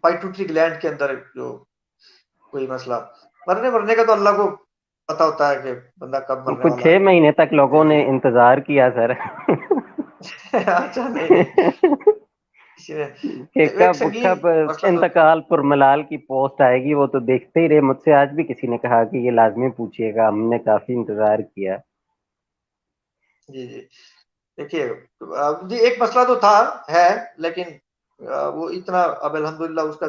پائٹوٹری گلینڈ کے اندر جو کوئی مسئلہ, مرنے کا تو اللہ کو پتا ہوتا ہے کہ بندہ کب مرنے کچھ والا 6 مہینے تک لوگوں نے ہے. انتظار کیا سر. اچھا نہیں کہ ایک کب سنگین کب مسئلہ تو انتقال پر ملال کی پوسٹ آئے گی، وہ تو دیکھتے ہی رہے. مجھ سے آج بھی کسی نے کہا کہ یہ لازمی پوچھیے گا، ہم نے کافی انتظار کیا. جی جی دیکھیے جی ایک مسئلہ تو تھا ہے، لیکن وہ اتنا اب الحمدللہ اس کا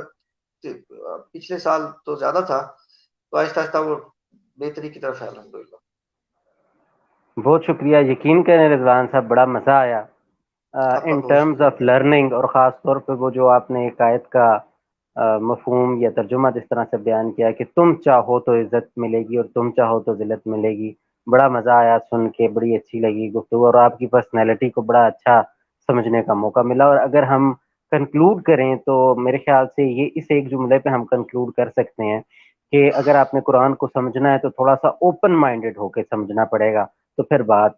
پچھلے سال تو زیادہ تھا، تو آہستہ آہستہ وہ بہتری کی طرف ہے الحمدللہ. بہت شکریہ. یقین کریں رضوان صاحب، بڑا مزہ آیا آپ کا ان بہت ٹرمز شکریہ. آف لرننگ، اور خاص طور پہ وہ جو آپ نے ایک آیت کا مفہوم یا ترجمہ جس طرح سے بیان کیا کہ تم چاہو تو عزت ملے گی اور تم چاہو تو ذلت ملے گی. بڑا مزہ آیا سن کے، بڑی اچھی لگی گفتگو، اور آپ کی پرسنالٹی کو بڑا اچھا سمجھنے کا موقع ملا. اور اگر ہم کنکلوڈ کریں تو میرے خیال سے یہ اس ایک جملے پہ ہم کنکلوڈ کر سکتے ہیں کہ اگر آپ نے قرآن کو سمجھنا ہے تو تھوڑا سا اوپن مائنڈیڈ ہو کے سمجھنا پڑے گا، تو پھر بات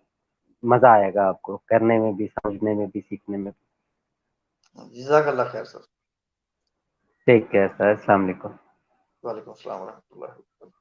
مزہ آئے گا آپ کو کرنے میں بھی، سمجھنے میں بھی، سیکھنے میں بھی. جزاک اللہ خیر سر. ٹیک کیئر سر. السلام علیکم. وعلیکم السلام ورحمۃ اللہ وبرکاتہ.